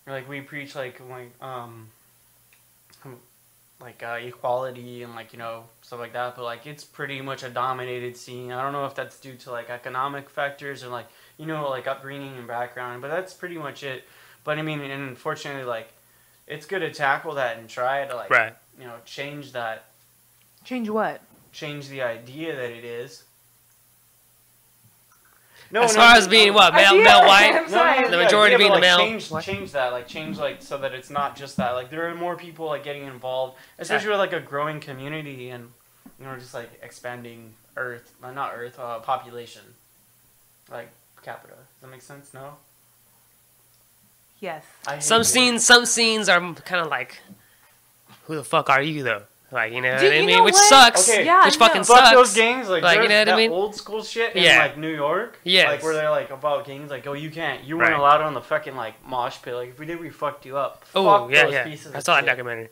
Speaker 4: like we preach equality and like, you know, stuff like that, but like it's pretty much a dominated scene. I don't know if that's due to like economic factors or like, you know, like upbringing and background, but that's pretty much it. But I mean, and unfortunately, like it's good to tackle that and try to like,
Speaker 2: Right.
Speaker 4: you know, change that,
Speaker 3: Change what?
Speaker 4: change the idea that it is.
Speaker 2: As far as being what, male,
Speaker 3: Yeah,
Speaker 2: white.
Speaker 3: I'm sorry.
Speaker 2: The majority being
Speaker 4: but,
Speaker 2: the
Speaker 4: like,
Speaker 2: male.
Speaker 4: Change that, like change like so that it's not just that. Like there are more people like getting involved, especially with like a growing community and you know just like expanding population, like capita. Does that make sense? No.
Speaker 3: Yes.
Speaker 4: I hate
Speaker 2: Some
Speaker 4: it.
Speaker 2: scenes are kind of like, who the fuck are you though? Like, you know
Speaker 3: Dude,
Speaker 2: what I
Speaker 3: you
Speaker 2: mean?
Speaker 3: know
Speaker 2: Which
Speaker 3: what?
Speaker 2: sucks.
Speaker 4: Okay.
Speaker 3: Yeah,
Speaker 2: Which
Speaker 3: no.
Speaker 2: fucking
Speaker 4: Fuck
Speaker 2: sucks.
Speaker 4: those gangs, like
Speaker 2: you
Speaker 4: there's
Speaker 2: know what I
Speaker 4: that
Speaker 2: mean?
Speaker 4: old school shit in
Speaker 2: Yeah.
Speaker 4: like New York,
Speaker 2: Yes.
Speaker 4: like where they're like about gangs, like oh you weren't
Speaker 2: Right.
Speaker 4: allowed on the fucking like mosh pit, like if we did we fucked you up.
Speaker 2: Oh,
Speaker 4: Fuck
Speaker 2: yeah,
Speaker 4: those
Speaker 2: yeah.
Speaker 4: pieces
Speaker 2: I
Speaker 4: of
Speaker 2: saw that
Speaker 4: shit.
Speaker 2: documentary.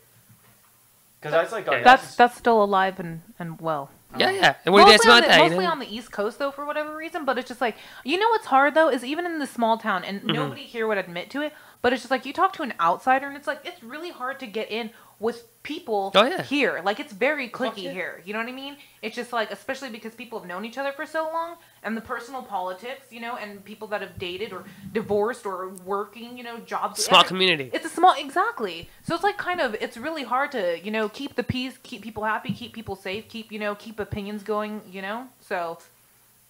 Speaker 4: Because that's like
Speaker 2: Yeah.
Speaker 3: That's still alive and well.
Speaker 2: Yeah, yeah. And what do you guys
Speaker 3: Mostly, on
Speaker 2: about
Speaker 3: the,
Speaker 2: that? You
Speaker 3: mostly
Speaker 2: know?
Speaker 3: on the East Coast though, for whatever reason. But it's just like, you know what's hard though is even in the small town, and nobody here would admit to it. But it's just like you talk to an outsider, and it's like it's really hard to get in with people
Speaker 2: Oh, yeah.
Speaker 3: here. Like it's very cliquey
Speaker 4: yeah.
Speaker 3: here. You know what I mean? It's just like, especially because people have known each other for so long, and the personal politics, you know, and people that have dated or divorced or working, you know, jobs.
Speaker 2: Small community.
Speaker 3: It's a small, exactly. So it's like kind of, it's really hard to, you know, keep the peace, keep people happy, keep people safe, keep, you know, keep opinions going, you know? So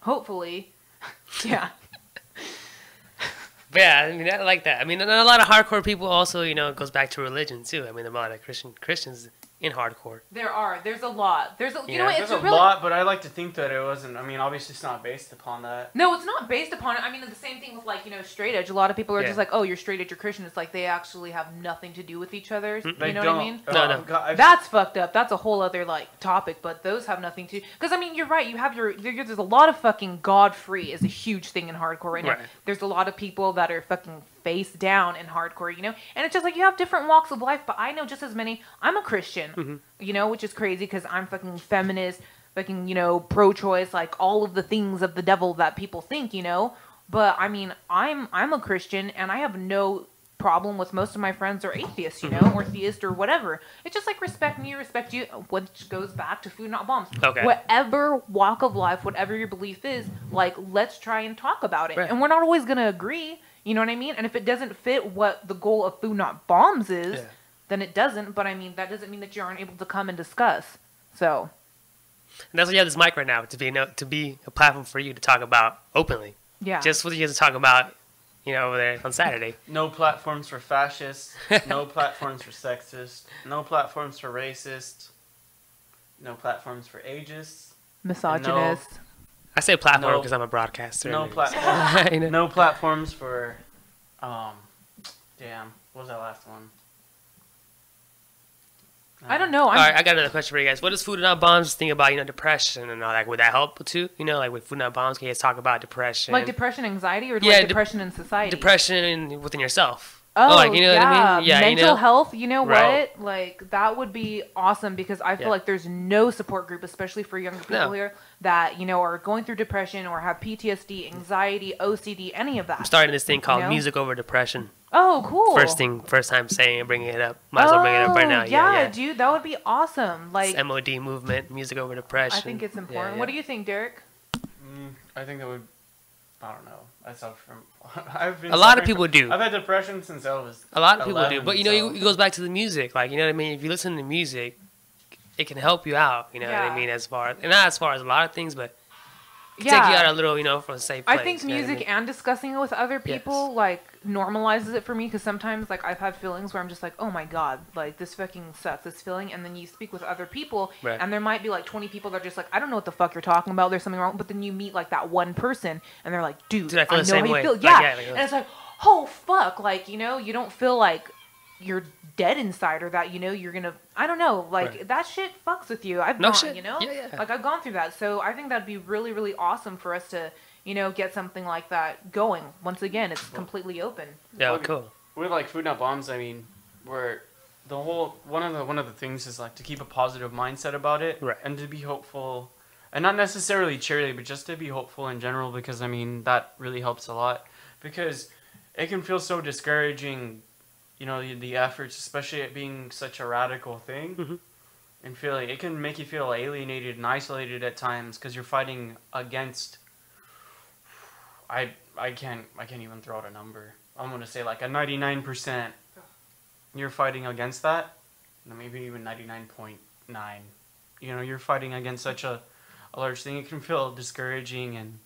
Speaker 3: hopefully, yeah.
Speaker 2: But yeah, I mean, I like that. I mean, and a lot of hardcore people also, you know, it goes back to religion too. I mean, there are a lot of Christians in hardcore.
Speaker 3: There's a lot. You know
Speaker 2: Yeah,
Speaker 3: what,
Speaker 4: There's
Speaker 3: it's
Speaker 4: a
Speaker 3: really,
Speaker 4: lot, but I like to think that it wasn't. I mean, obviously, it's not based upon that.
Speaker 3: no, it's not based upon it. I mean, the same thing with like, you know, straight edge. A lot of people are
Speaker 2: Yeah.
Speaker 3: just like, oh, you're straight edge, you're Christian. It's like they actually have nothing to do with each other.
Speaker 4: They
Speaker 3: You know
Speaker 4: don't.
Speaker 3: what I mean?
Speaker 2: No.
Speaker 3: That's fucked up. That's a whole other like topic, but those have nothing to. Because I mean, you're right. You have there's a lot of fucking God free is a huge thing in hardcore right now.
Speaker 2: Right.
Speaker 3: There's a lot of people that are fucking face down in hardcore, you know. And it's just like you have different walks of life, but I know just as many. I'm a Christian, you know, which is crazy because I'm fucking feminist, fucking, you know, pro-choice, like all of the things of the devil that people think, you know. But I mean, I'm a Christian, and I have no problem with most of my friends are atheists, you know, or theist or whatever. It's just like respect me, respect you, which goes back to food not bombs.
Speaker 2: Okay.
Speaker 3: Whatever walk of life, whatever your belief is, like let's try and talk about it.
Speaker 2: Right.
Speaker 3: And we're not always gonna agree, you know what I mean? And if it doesn't fit what the goal of food not bombs is,
Speaker 2: Yeah.
Speaker 3: then it doesn't. But I mean, that doesn't mean that you aren't able to come and discuss. So
Speaker 2: And that's why you have this mic right now, to be a platform for you to talk about openly.
Speaker 3: yeah,
Speaker 2: Just what you guys talk about, you know, over there on Saturday.
Speaker 4: No platforms for fascists. No platforms for sexist. No platforms for racist. No platforms for ageist.
Speaker 3: misogynist.
Speaker 2: I say platform
Speaker 4: No.
Speaker 2: because I'm a broadcaster.
Speaker 4: No
Speaker 2: and-
Speaker 4: platforms.
Speaker 2: You know?
Speaker 4: No platforms for. Damn. What was that last one?
Speaker 3: I don't know.
Speaker 2: All right, I got another question for you guys. What does food not bombs think about, you know, depression and all that? Would that help too? You know, like with food not bombs, can you guys talk about depression?
Speaker 3: Like depression, anxiety, or
Speaker 2: Yeah,
Speaker 3: like depression in society?
Speaker 2: depression within yourself.
Speaker 3: Oh,
Speaker 2: like, you know
Speaker 3: yeah.
Speaker 2: what I mean? Yeah,
Speaker 3: mental
Speaker 2: you know?
Speaker 3: health. You know
Speaker 2: Right.
Speaker 3: what? Like that would be awesome because I feel
Speaker 2: Yeah.
Speaker 3: like there's no support group, especially for younger people
Speaker 2: No.
Speaker 3: here, that, you know, are going through depression or have PTSD, anxiety, OCD, any of
Speaker 2: I'm
Speaker 3: that.
Speaker 2: starting this thing called
Speaker 3: You know?
Speaker 2: Music Over Depression.
Speaker 3: Oh, cool.
Speaker 2: First time saying it, bringing it up. Might as well bring it up right now.
Speaker 3: Yeah, dude, that would be awesome. Like,
Speaker 2: it's MOD movement, Music Over Depression.
Speaker 3: I think it's important.
Speaker 2: Yeah.
Speaker 3: What do you think, Derek?
Speaker 4: I think that would. I don't know. I suffer from. I've been
Speaker 2: A lot of
Speaker 4: suffering
Speaker 2: people
Speaker 4: from-
Speaker 2: do.
Speaker 4: I've had depression since I was.
Speaker 2: A lot of people
Speaker 4: 11,
Speaker 2: do, but you know,
Speaker 4: so-
Speaker 2: it goes back to the music. Like, you know what I mean? If you listen to music, it can help you out. You know what
Speaker 3: Yeah.
Speaker 2: I mean? As far and not as far as a lot of things, but it can
Speaker 3: Yeah.
Speaker 2: take you out a little, you know, from a safe place.
Speaker 3: I think
Speaker 2: you know what
Speaker 3: music
Speaker 2: mean?
Speaker 3: and discussing it with other people
Speaker 2: Yes.
Speaker 3: like normalizes it for me because sometimes like I've had feelings where I'm just like, oh my god, like this fucking sucks, this feeling, and then you speak with other people
Speaker 2: Right.
Speaker 3: and there might be like 20 people that are just like, I don't know what the fuck you're talking about, there's something wrong, but then you meet like that one person and they're like, dude,
Speaker 2: Dude, I feel
Speaker 3: I
Speaker 2: the
Speaker 3: know
Speaker 2: same
Speaker 3: how
Speaker 2: way.
Speaker 3: you feel.
Speaker 2: Like,
Speaker 3: Yeah,
Speaker 2: yeah, like,
Speaker 3: and it's like, oh fuck, like, you know, you don't feel like you're dead inside or that, you know, you're gonna, I don't know, like
Speaker 2: Right.
Speaker 3: that shit fucks with you. I've
Speaker 2: No
Speaker 3: gone,
Speaker 2: shit.
Speaker 3: you know,
Speaker 2: Yeah, yeah.
Speaker 3: like I've gone through that, so I think that'd be really, really awesome for us to, you know, get something like that going. Once again, it's completely open.
Speaker 2: Yeah,
Speaker 4: Well,
Speaker 2: cool.
Speaker 4: With like Food Not Bombs, I mean, where the whole one of the things is like to keep a positive mindset about it,
Speaker 2: Right.
Speaker 4: and to be hopeful, and not necessarily cheerlead, but just to be hopeful in general, because I mean that really helps a lot, because it can feel so discouraging, you know, the efforts, especially it being such a radical thing,
Speaker 2: Mhm.
Speaker 4: and feeling it can make you feel alienated and isolated at times because you're fighting against. I can't even throw out a number. I'm gonna say like a 99%. You're fighting against that, maybe even 99.9. You know, you're fighting against such a large thing. It can feel discouraging, and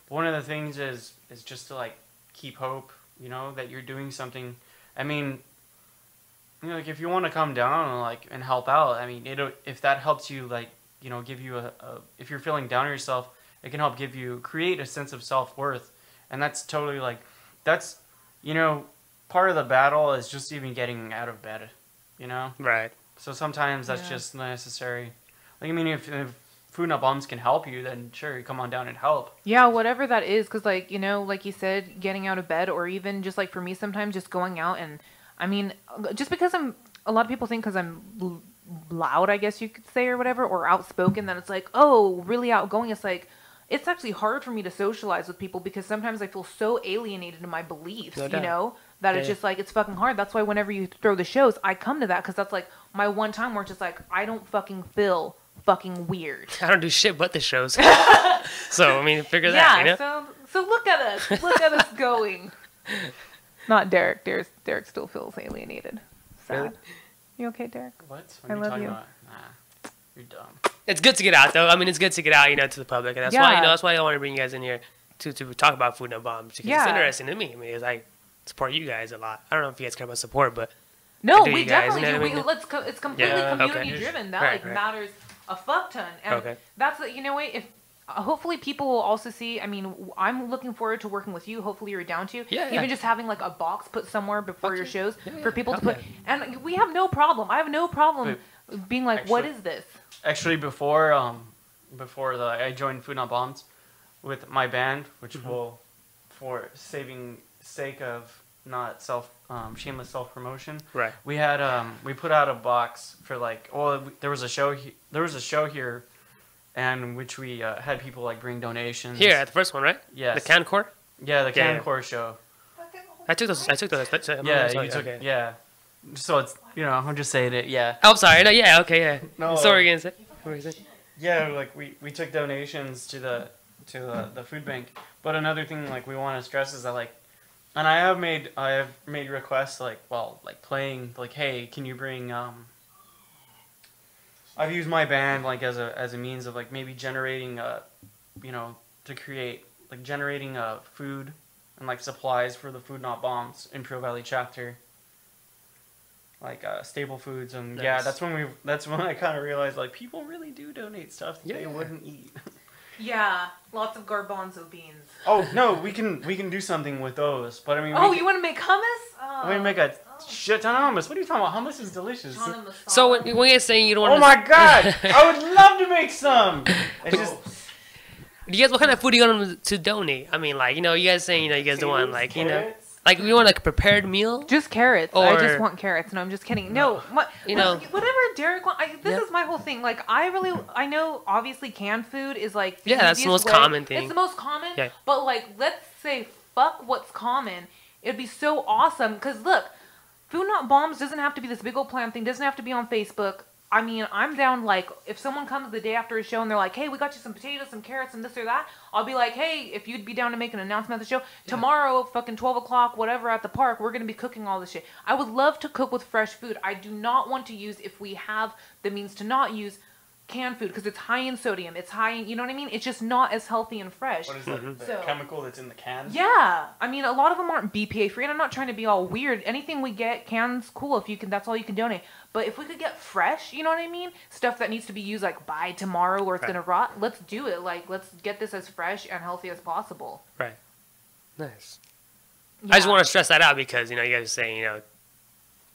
Speaker 4: one of the things is just to like keep hope. You know that you're doing something. I mean, you know, like if you want to come down and like and help out, I mean, if that helps you, like, you know, give you if you're feeling down on yourself, it can help create a sense of self-worth. And that's totally like, that's, you know, part of the battle is just even getting out of bed, you know?
Speaker 2: Right.
Speaker 4: So sometimes that's
Speaker 3: Yeah.
Speaker 4: just necessary. Like, I mean, if Food Not Bombs can help you, then sure, come on down and help.
Speaker 3: Yeah, whatever that is, because like, you know, like you said, getting out of bed, or even just like for me sometimes just going out, and I mean, just because a lot of people think because I'm loud, I guess you could say, or whatever, or outspoken, that it's like, oh, really outgoing. It's like, it's actually hard for me to socialize with people because sometimes I feel so alienated in my beliefs,
Speaker 2: No
Speaker 3: you
Speaker 2: doubt.
Speaker 3: know, that it's
Speaker 2: Yeah.
Speaker 3: just like, it's fucking hard. That's why whenever you throw the shows, I come to that because that's like my one time where it's just like, I don't fucking feel fucking weird.
Speaker 2: I don't do shit but the shows. So, I mean, figure that,
Speaker 3: Yeah,
Speaker 2: you know?
Speaker 3: so look at us. Look at us going. Not Derek. Derek still feels alienated. Sad.
Speaker 2: Really?
Speaker 3: You okay, Derek?
Speaker 4: What?
Speaker 3: I
Speaker 4: What are you
Speaker 3: love
Speaker 4: talking
Speaker 3: you.
Speaker 4: about? Nah, you're dumb.
Speaker 2: It's good to get out, though. I mean, it's good to get out, you know, to the public. And that's why, you
Speaker 3: Yeah.
Speaker 2: know, that's why I want to bring you guys in here to talk about Food No Bombs. Because it's
Speaker 3: Yeah.
Speaker 2: interesting to me. I mean, it's like, support you guys a lot. I don't know if you guys care about support, but
Speaker 3: No,
Speaker 2: do
Speaker 3: we
Speaker 2: you guys,
Speaker 3: definitely
Speaker 2: you know
Speaker 3: do.
Speaker 2: what I mean?
Speaker 3: It's completely
Speaker 2: Yeah, okay.
Speaker 3: community driven. That
Speaker 2: Right,
Speaker 3: like
Speaker 2: right.
Speaker 3: matters a fuck ton. And
Speaker 2: Okay.
Speaker 3: that's you know what, if hopefully people will also see. I mean, I'm looking forward to working with you. Hopefully you're down to.
Speaker 2: Yeah,
Speaker 3: Even
Speaker 2: yeah.
Speaker 3: just having like a box put somewhere before
Speaker 2: Fuck
Speaker 3: your
Speaker 2: yeah.
Speaker 3: shows
Speaker 2: Yeah,
Speaker 3: for
Speaker 2: yeah.
Speaker 3: people to
Speaker 2: Hell
Speaker 3: put. And we have no problem. I have no problem being like, what
Speaker 4: actually-
Speaker 3: is this?
Speaker 4: Actually, before I joined Food Not Bombs with my band, which will, for saving sake of not shameless self promotion,
Speaker 2: right.
Speaker 4: we had we put out a box for like, there was a show here, and which we had people like bring donations.
Speaker 2: Here at the first one, right?
Speaker 4: Yes.
Speaker 2: The Cancore?
Speaker 4: Yeah, the
Speaker 2: Yeah, yeah.
Speaker 4: Cancore show.
Speaker 2: I took those.
Speaker 4: Yeah, you took.
Speaker 2: Okay.
Speaker 4: Yeah. So it's, you know, I'm just saying it. Yeah.
Speaker 2: Oh, sorry. No, yeah, okay, yeah.
Speaker 4: No,
Speaker 2: Sorry again. What were you saying?
Speaker 4: Yeah, like we took donations to the food bank. But another thing like we want to stress is that like, and I have made requests like, well, like playing like, hey, can you bring I've used my band like as a means of like maybe generating you know, to create like generating food and like supplies for the Food Not Bombs Imperial Valley chapter. Like staple foods, and yeah,
Speaker 2: Nice.
Speaker 4: that's when I kind of realized like people really do donate stuff that they
Speaker 2: Yeah.
Speaker 4: wouldn't eat.
Speaker 3: Yeah, lots of garbanzo beans.
Speaker 4: Oh no, we can do something with those, but I mean,
Speaker 3: Oh, you want to make hummus? Oh,
Speaker 4: we make a shit ton of hummus. What are you talking about? Hummus is delicious.
Speaker 3: Chana masala.
Speaker 2: So when you're saying you don't want
Speaker 4: Oh my god, I would love to make some. It's just
Speaker 2: you guys, what kind of food do you want them to donate? I mean, like, you know, you guys saying, you know, you guys don't want, like, you know.
Speaker 4: carrots,
Speaker 2: Like, you want like a prepared meal?
Speaker 3: Just carrots. I
Speaker 2: Or-
Speaker 3: just want carrots. No, I'm just kidding. No,
Speaker 2: You know-
Speaker 3: whatever Derek wants. This
Speaker 2: Yeah.
Speaker 3: is my whole thing. Like, I know obviously canned food is like the
Speaker 2: Yeah, that's the
Speaker 3: easiest
Speaker 2: most
Speaker 3: way.
Speaker 2: common thing.
Speaker 3: It's the most common.
Speaker 2: Yeah.
Speaker 3: But like, let's say fuck what's common. It'd be so awesome because look, Food Not Bombs doesn't have to be this big old plan thing. Doesn't have to be on Facebook. I mean, I'm down, like, if someone comes the day after a show and they're like, hey, we got you some potatoes, some carrots, and this or that, I'll be like, hey, if you'd be down to make an announcement at the show, tomorrow, fucking 12 o'clock, whatever, at the park, we're going to be cooking all this shit. I would love to cook with fresh food. I do not want to use, if we have the means to not use, canned food, because it's high in sodium. It's high in, you know what I mean? It's just not as healthy and fresh.
Speaker 4: What is that? The
Speaker 3: So-
Speaker 4: chemical that's in the can?
Speaker 3: Yeah, I mean, a lot of them aren't BPA free, and I'm not trying to be all weird. Anything we get, cans, cool. If you can, that's all you can donate. But if we could get fresh, you know what I mean? Stuff that needs to be used like by tomorrow or it's
Speaker 2: Right.
Speaker 3: gonna rot. Let's do it. Like, let's get this as fresh and healthy as possible.
Speaker 2: Right. Nice.
Speaker 3: Yeah.
Speaker 2: I just want to stress that out because, you know, you guys are saying, you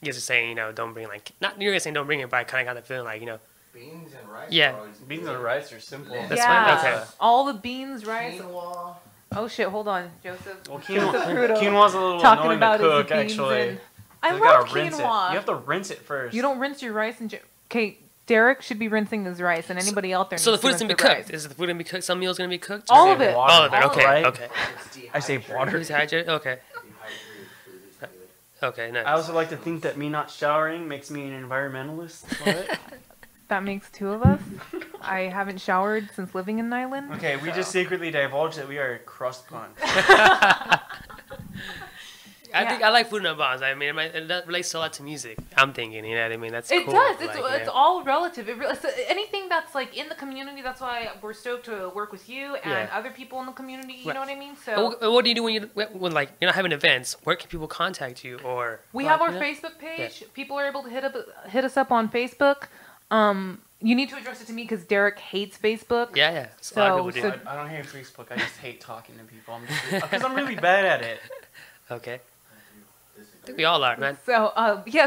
Speaker 2: guys are saying, don't bring, like, not you guys saying don't bring it, but I kind of got the feeling like,
Speaker 5: Beans and rice.
Speaker 2: Yeah.
Speaker 5: are always
Speaker 4: Beans and rice are simple.
Speaker 2: That's
Speaker 3: yeah,
Speaker 2: fine, okay.
Speaker 3: all the beans, rice.
Speaker 5: quinoa.
Speaker 3: Oh shit! Hold on, Joseph.
Speaker 4: Well,
Speaker 3: Joseph Crudo
Speaker 4: quinoa's a little
Speaker 3: talking
Speaker 4: annoying
Speaker 3: about
Speaker 4: to
Speaker 3: his
Speaker 4: cook,
Speaker 3: beans
Speaker 4: actually.
Speaker 3: and- I
Speaker 4: You
Speaker 3: love
Speaker 4: gotta rinse it.
Speaker 3: quinoa.
Speaker 4: You have to rinse it first.
Speaker 3: You don't rinse your rice and okay. Derek should be rinsing his rice, and anybody out there.
Speaker 2: so the
Speaker 3: needs to
Speaker 2: food's going to be
Speaker 3: rinse their
Speaker 2: cooked.
Speaker 3: rice.
Speaker 2: Is the food going to be cooked? Some meal's going to be cooked?
Speaker 3: All
Speaker 2: Or-
Speaker 3: of it.
Speaker 4: Water.
Speaker 2: All of it, okay,
Speaker 4: Right?
Speaker 2: okay.
Speaker 5: It's
Speaker 4: I say
Speaker 5: dehydrated.
Speaker 4: water.
Speaker 2: Dehydrated? Okay.
Speaker 5: Dehydrated food is good.
Speaker 2: Okay, nice.
Speaker 4: I also like to think that me not showering makes me an environmentalist. What?
Speaker 3: That makes two of us. I haven't showered since living in Nyland.
Speaker 4: Okay, we just secretly divulged that we are a crust bunch.
Speaker 2: I
Speaker 3: Yeah.
Speaker 2: think I like Food Not Bombs. I mean, it relates a lot to music. I'm thinking, you know what I mean? That's
Speaker 3: It
Speaker 2: cool.
Speaker 3: does.
Speaker 2: Like,
Speaker 3: It's all relative. So anything that's like in the community. That's why we're stoked to work with you and
Speaker 2: Yeah.
Speaker 3: other people in the community. You
Speaker 2: Right.
Speaker 3: know what I mean?
Speaker 2: And
Speaker 3: So
Speaker 2: what do you do when like you're not having events? Where can people contact you? Or
Speaker 3: we
Speaker 2: like,
Speaker 3: have our
Speaker 2: you know?
Speaker 3: Facebook page. People are able to hit us up on Facebook. You need to address it to me because Derek hates Facebook.
Speaker 2: Yeah, yeah. So, a lot of people do.
Speaker 4: I don't hate Facebook. I just hate talking to people. Because I'm really bad at it.
Speaker 2: Okay. I think we all are, man.
Speaker 3: So,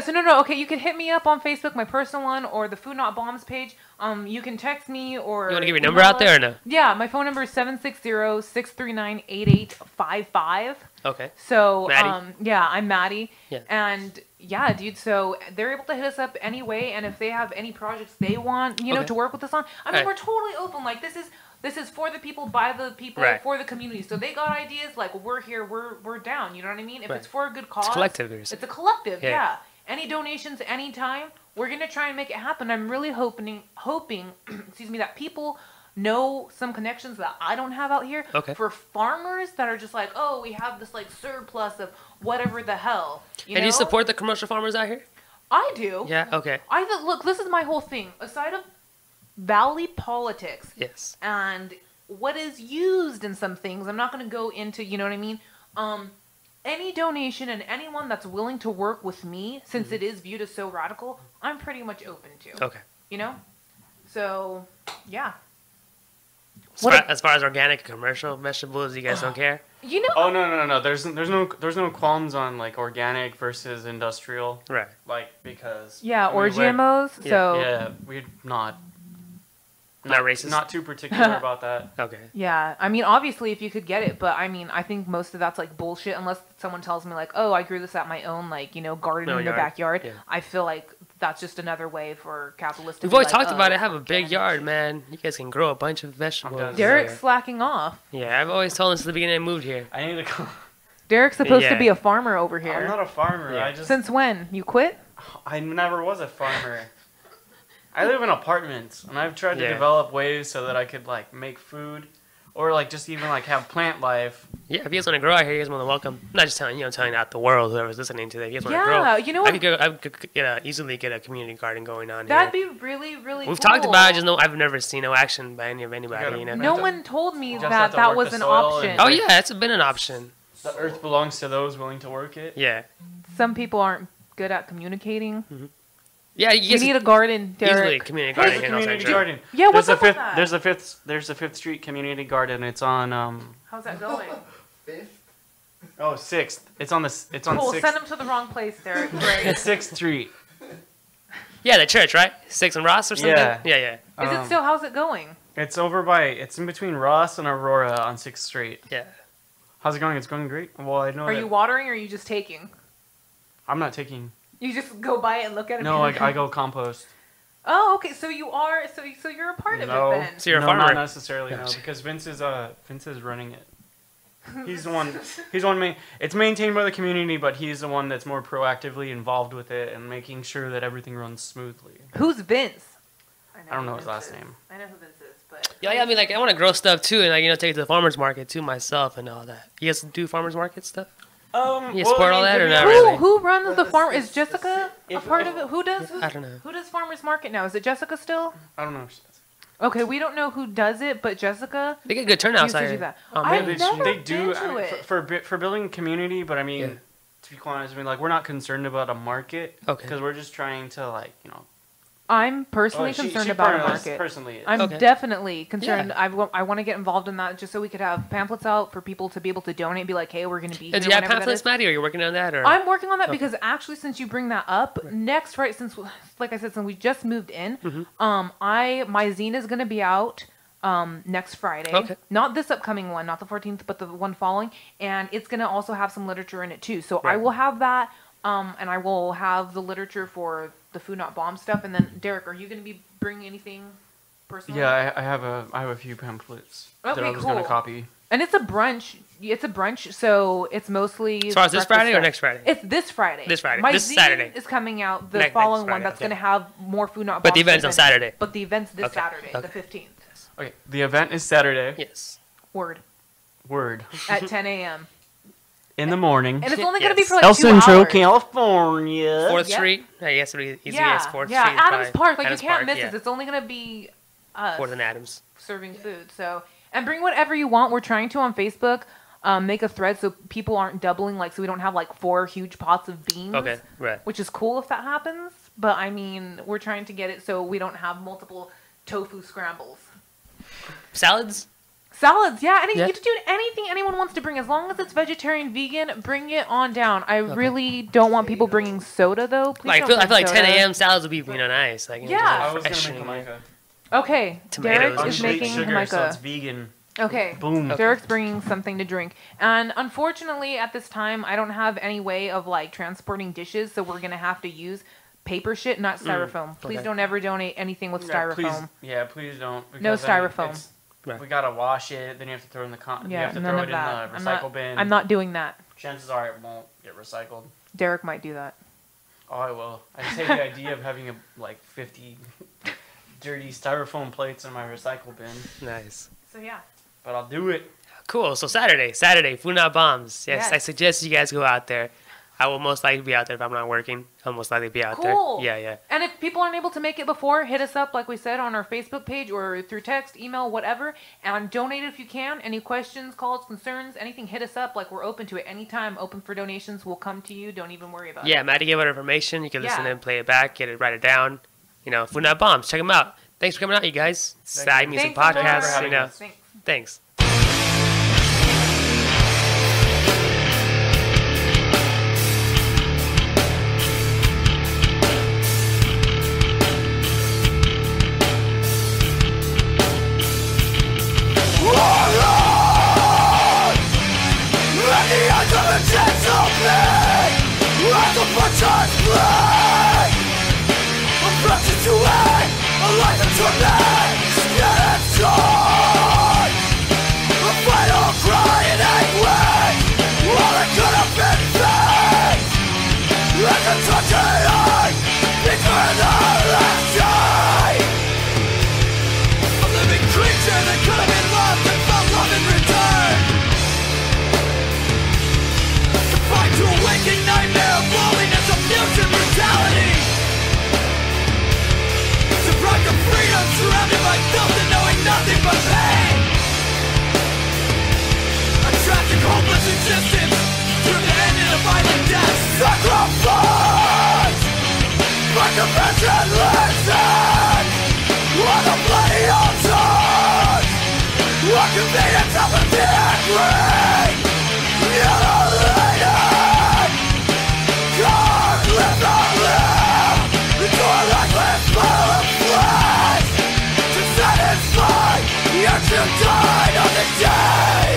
Speaker 3: so no, okay, you can hit me up on Facebook, my personal one, or the Food Not Bombs page. You can text me or...
Speaker 2: You want to give your number out there or no?
Speaker 3: Yeah, my phone number is 760-639-8855.
Speaker 2: Okay.
Speaker 3: So,
Speaker 2: Maddie?
Speaker 3: yeah, I'm Maddie.
Speaker 2: Yeah.
Speaker 3: And, yeah, dude, so they're able to hit us up anyway, and if they have any projects they want,
Speaker 2: Okay.
Speaker 3: to work with us on, I mean,
Speaker 2: Right.
Speaker 3: we're totally open. Like, this is for the people, by the people,
Speaker 2: Right.
Speaker 3: for the community. So they got ideas, like, we're here, we're down, you know what I mean? If
Speaker 2: Right.
Speaker 3: it's for a good cause...
Speaker 2: It's collective. There's-
Speaker 3: It's a collective,
Speaker 2: Yeah.
Speaker 3: yeah. Any donations, anytime, we're gonna try and make it happen. I'm really hoping, excuse me, that people know some connections that I don't have out here.
Speaker 2: Okay.
Speaker 3: For farmers that are just like, oh, we have this like surplus of whatever the hell. You
Speaker 2: And
Speaker 3: know?
Speaker 2: you support the commercial farmers out here?
Speaker 3: I do.
Speaker 2: Yeah. Okay.
Speaker 3: Look, this is my whole thing. Aside of valley politics
Speaker 2: Yes.
Speaker 3: and what is used in some things, I'm not gonna go into. You know what I mean? Any donation and anyone that's willing to work with me, since it is viewed as so radical, I'm pretty much open to.
Speaker 2: Okay.
Speaker 3: You know? So, yeah.
Speaker 2: As far as organic and commercial vegetables, you guys don't care?
Speaker 3: You know,
Speaker 4: Oh no. There's no qualms on like organic versus industrial.
Speaker 2: Right.
Speaker 4: Like because
Speaker 3: yeah, or
Speaker 4: we're-
Speaker 3: GMOs.
Speaker 2: Yeah,
Speaker 3: So,
Speaker 4: Yeah, we're not
Speaker 2: Not racist?
Speaker 4: Not too particular about that.
Speaker 2: Okay.
Speaker 3: yeah. I mean, obviously, if you could get it, but I mean, I think most of that's like bullshit unless someone tells me, like, oh, I grew this at my own, like, garden
Speaker 2: No
Speaker 3: in the
Speaker 2: yard.
Speaker 3: backyard.
Speaker 2: Yeah.
Speaker 3: I feel like that's just another way for capitalists to
Speaker 2: We've
Speaker 3: be
Speaker 2: always
Speaker 3: like,
Speaker 2: talked about
Speaker 3: oh,
Speaker 2: it. Have a big yard, man. You guys can grow a bunch of vegetables.
Speaker 4: Okay.
Speaker 3: Derek's slacking off.
Speaker 2: Yeah, I've always told him since the beginning I moved here.
Speaker 4: I need to go.
Speaker 3: Derek's supposed
Speaker 2: Yeah.
Speaker 3: to be a farmer over
Speaker 4: I'm
Speaker 3: here.
Speaker 4: not a farmer.
Speaker 2: Yeah.
Speaker 4: I just
Speaker 3: Since when? You quit?
Speaker 4: I never was a farmer. I live in apartments, and I've tried to
Speaker 2: Yeah.
Speaker 4: develop ways so that I could like make food, or like just even like have plant life.
Speaker 2: Yeah, if you guys want to grow out here, you guys want to welcome. I'm not just telling you, I'm telling out the world, whoever's listening to that. If you guys want to grow,
Speaker 3: Yeah, you know what?
Speaker 2: I could easily get a community garden going on
Speaker 3: That'd
Speaker 2: here.
Speaker 3: be really, really
Speaker 2: We've
Speaker 3: cool.
Speaker 2: talked about it, just no, I've never seen no action by anybody.
Speaker 4: gotta-
Speaker 2: You know?
Speaker 3: No
Speaker 4: have to-
Speaker 3: one told me
Speaker 4: just
Speaker 3: that
Speaker 4: have to
Speaker 3: that
Speaker 4: work
Speaker 3: was
Speaker 4: the
Speaker 3: an
Speaker 4: soil
Speaker 3: option.
Speaker 4: and-
Speaker 2: Oh yeah, it's been an option.
Speaker 4: The earth belongs to those willing to work it.
Speaker 2: Yeah,
Speaker 3: Some people aren't good at communicating.
Speaker 2: yeah.
Speaker 3: You
Speaker 2: guys
Speaker 3: need a garden,
Speaker 2: easily
Speaker 3: Derek.
Speaker 2: community
Speaker 4: There's
Speaker 2: garden
Speaker 4: a
Speaker 2: here in Los
Speaker 4: community
Speaker 2: Angeles.
Speaker 4: garden.
Speaker 3: Yeah, what's
Speaker 4: there's
Speaker 3: up
Speaker 4: a
Speaker 3: with
Speaker 4: fifth.
Speaker 3: that?
Speaker 4: There's a Fifth Street Community Garden. It's on
Speaker 3: How's that going?
Speaker 5: Fifth?
Speaker 4: oh 6th. It's on the it's on
Speaker 3: Cool,
Speaker 4: 6th.
Speaker 3: send them to the wrong place, Derek. Great.
Speaker 4: It's 6th Street.
Speaker 2: Yeah, the church, right? Six and Ross or something.
Speaker 4: Yeah.
Speaker 2: yeah.
Speaker 3: Is it still, how's it going?
Speaker 4: It's over by. It's in between Ross and Aurora on 6th Street.
Speaker 2: Yeah.
Speaker 4: How's it going? It's going great. Well, I know.
Speaker 3: Are you watering or are you just taking?
Speaker 4: I'm not taking.
Speaker 3: You just go by it and look at it?
Speaker 4: No, I go compost.
Speaker 3: Oh, okay. So you are. So you're a part of it then.
Speaker 2: So you're a
Speaker 4: no,
Speaker 2: farmer.
Speaker 4: not necessarily. No, because Vince is running it. He's the one. He's the one. It's maintained by the community, but he's the one that's more proactively involved with it and making sure that everything runs smoothly.
Speaker 3: Who's Vince?
Speaker 4: I don't know his last name.
Speaker 3: I know who Vince is, but
Speaker 2: Yeah, I mean, like, I want to grow stuff too, and like, you know, take it to the farmers market too myself and all that. You guys do farmers market stuff? You support all that or not really?
Speaker 3: Who runs the farm? Is Jessica a part of it? Who does?
Speaker 2: I don't know.
Speaker 3: Who does farmers market now? Is it Jessica still?
Speaker 4: I don't know.
Speaker 3: Okay, we don't know who does it, but Jessica
Speaker 2: They get good turnouts
Speaker 3: used to
Speaker 2: out
Speaker 3: do
Speaker 2: here.
Speaker 3: that.
Speaker 2: Oh,
Speaker 3: I've
Speaker 2: man.
Speaker 3: never
Speaker 4: They do
Speaker 3: been to it.
Speaker 4: for building community, but I mean,
Speaker 2: Yeah.
Speaker 4: to be quite honest, I mean, like, we're not concerned about a market
Speaker 2: Okay.
Speaker 4: because we're just trying to, like, you know.
Speaker 3: I'm personally concerned about a market.
Speaker 4: Personally,
Speaker 3: I'm
Speaker 2: Okay.
Speaker 3: definitely concerned.
Speaker 2: Yeah.
Speaker 3: I want to get involved in that just so we could have pamphlets out for people to be able to donate and be like, hey, we're going to be here
Speaker 2: Do you have
Speaker 3: whenever that
Speaker 2: pamphlets,
Speaker 3: is.
Speaker 2: Maddie, or are you working on that? Or?
Speaker 3: I'm working on that
Speaker 2: Okay.
Speaker 3: because actually, since you bring that up, next Friday, since like I said, since we just moved in,
Speaker 2: Mm-hmm.
Speaker 3: my zine is going to be out next Friday.
Speaker 2: Okay.
Speaker 3: Not this upcoming one, not the 14th, but the one following, and it's going to also have some literature in it too. So I
Speaker 2: Right.
Speaker 3: will have that, and I will have the literature for the Food Not Bomb stuff. And then Derek, are you going to be bringing anything personally?
Speaker 4: Yeah, I have a few pamphlets that
Speaker 3: Okay,
Speaker 4: I was gonna
Speaker 3: cool.
Speaker 4: copy.
Speaker 3: And it's a brunch. It's a brunch, so it's mostly.
Speaker 2: As far as this
Speaker 3: breakfast
Speaker 2: Friday or
Speaker 3: stuff.
Speaker 2: next Friday?
Speaker 3: It's this Friday.
Speaker 2: This Friday.
Speaker 3: My
Speaker 2: This
Speaker 3: zine
Speaker 2: Saturday.
Speaker 3: is coming out the
Speaker 2: Next
Speaker 3: following one
Speaker 2: Friday,
Speaker 3: that's
Speaker 2: okay.
Speaker 3: going to have more Food Not
Speaker 2: But
Speaker 3: Bomb
Speaker 2: the event's on
Speaker 3: stuff in it.
Speaker 2: Saturday.
Speaker 3: But the event's this
Speaker 2: Okay,
Speaker 3: Saturday,
Speaker 2: okay.
Speaker 3: the 15th.
Speaker 4: Okay, the event is Saturday.
Speaker 2: Yes.
Speaker 3: Word.
Speaker 4: Word.
Speaker 3: At 10 a.m.
Speaker 4: In the morning.
Speaker 3: And it's only going to be
Speaker 2: Yes.
Speaker 3: for like
Speaker 4: El
Speaker 3: 2
Speaker 4: Centro,
Speaker 3: hours.
Speaker 4: California.
Speaker 2: 4th
Speaker 3: Yep.
Speaker 2: Street? I guess it would be easy to
Speaker 3: Yeah,
Speaker 2: guess 4th
Speaker 3: yeah.
Speaker 2: Street.
Speaker 3: Adams
Speaker 2: probably.
Speaker 3: Park. Like,
Speaker 2: Adams
Speaker 3: you can't
Speaker 2: Park,
Speaker 3: miss
Speaker 2: yeah.
Speaker 3: this. It's only going to be us
Speaker 2: More than Adams.
Speaker 3: serving food. So, and bring whatever you want. We're trying to on Facebook make a thread so people aren't doubling, like, so we don't have like 4 huge pots of beans.
Speaker 2: Okay, right.
Speaker 3: Which is cool if that happens. But I mean, we're trying to get it so we don't have multiple tofu scrambles.
Speaker 2: Salads?
Speaker 3: Salads, yeah.
Speaker 2: Yeah.
Speaker 3: You can do anything anyone wants to bring. As long as it's vegetarian, vegan, bring it on down. I really don't want people bringing soda, though. Please
Speaker 2: Like,
Speaker 3: don't
Speaker 2: I feel like
Speaker 3: bring
Speaker 2: 10
Speaker 3: soda.
Speaker 2: a.m. salads would be, nice. Like,
Speaker 3: Yeah.
Speaker 4: I was
Speaker 2: fresh
Speaker 4: gonna make
Speaker 2: and-
Speaker 4: Jamaica.
Speaker 3: Okay,
Speaker 2: Tomatoes
Speaker 3: Derek
Speaker 2: and
Speaker 3: is
Speaker 2: shit.
Speaker 3: making
Speaker 4: sugar, so it's
Speaker 3: Jamaica.
Speaker 4: vegan.
Speaker 3: Okay.
Speaker 4: Boom.
Speaker 2: Okay.
Speaker 3: Derek's bringing something to drink. And unfortunately, at this time, I don't have any way of, like, transporting dishes, so we're going to have to use paper shit, not styrofoam. Please
Speaker 2: okay.
Speaker 3: don't ever donate anything with styrofoam.
Speaker 4: Please don't.
Speaker 3: No
Speaker 4: because, I mean,
Speaker 3: styrofoam.
Speaker 4: it's-
Speaker 2: Right.
Speaker 4: We gotta wash it, then you have to throw it in the you
Speaker 3: Yeah,
Speaker 4: have to
Speaker 3: none
Speaker 4: throw
Speaker 3: of
Speaker 4: it
Speaker 3: that.
Speaker 4: in the recycle bin.
Speaker 3: I'm not doing that.
Speaker 4: Chances are it won't get recycled.
Speaker 3: Derek might do that.
Speaker 4: Oh, I will. I just hate the idea of having 50 dirty styrofoam plates in my recycle bin,
Speaker 2: Nice.
Speaker 3: So, yeah.
Speaker 4: but I'll do it.
Speaker 2: Cool. So Saturday, Food Not Bombs. Yes,
Speaker 3: Yes.
Speaker 2: I suggest you guys go out there. I will most likely be out there if I'm not working. I'll most likely be out
Speaker 3: Cool.
Speaker 2: there. Yeah.
Speaker 3: And if people aren't able to make it before, hit us up, like we said, on our Facebook page or through text, email, whatever, and donate if you can. Any questions, calls, concerns, anything, hit us up. Like, we're open to it anytime. Open for donations. We'll come to you. Don't even worry about
Speaker 2: Yeah,
Speaker 3: it.
Speaker 2: Maddie gave out information. You can listen
Speaker 3: Yeah.
Speaker 2: in, play it back, write it down. Food Not Bombs. Check them out. Thanks for coming out, you guys.
Speaker 4: Thank you.
Speaker 2: Side Music
Speaker 3: Thanks so much.
Speaker 2: Podcast.
Speaker 4: Thanks for having us.
Speaker 3: Thanks.
Speaker 2: Thanks.
Speaker 1: Surrounded by filth and knowing nothing but pain. A tragic, hopeless existence, driven to end in a violent death. Sacrifice, like a virgin listen on a bloody altar. A convenience of a theory, mutilated. God live not live into a lifeless pile of flesh. To satisfy, yet you died on the day.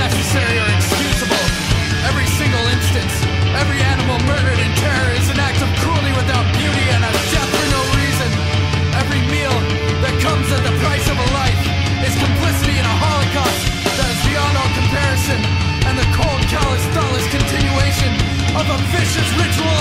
Speaker 1: necessary or excusable. Every single instance, every animal murdered in terror is an act of cruelty without beauty and a death for no reason. Every meal that comes at the price of a life is complicity in a holocaust that is beyond all comparison, and the cold, callous, thoughtless continuation of a vicious ritual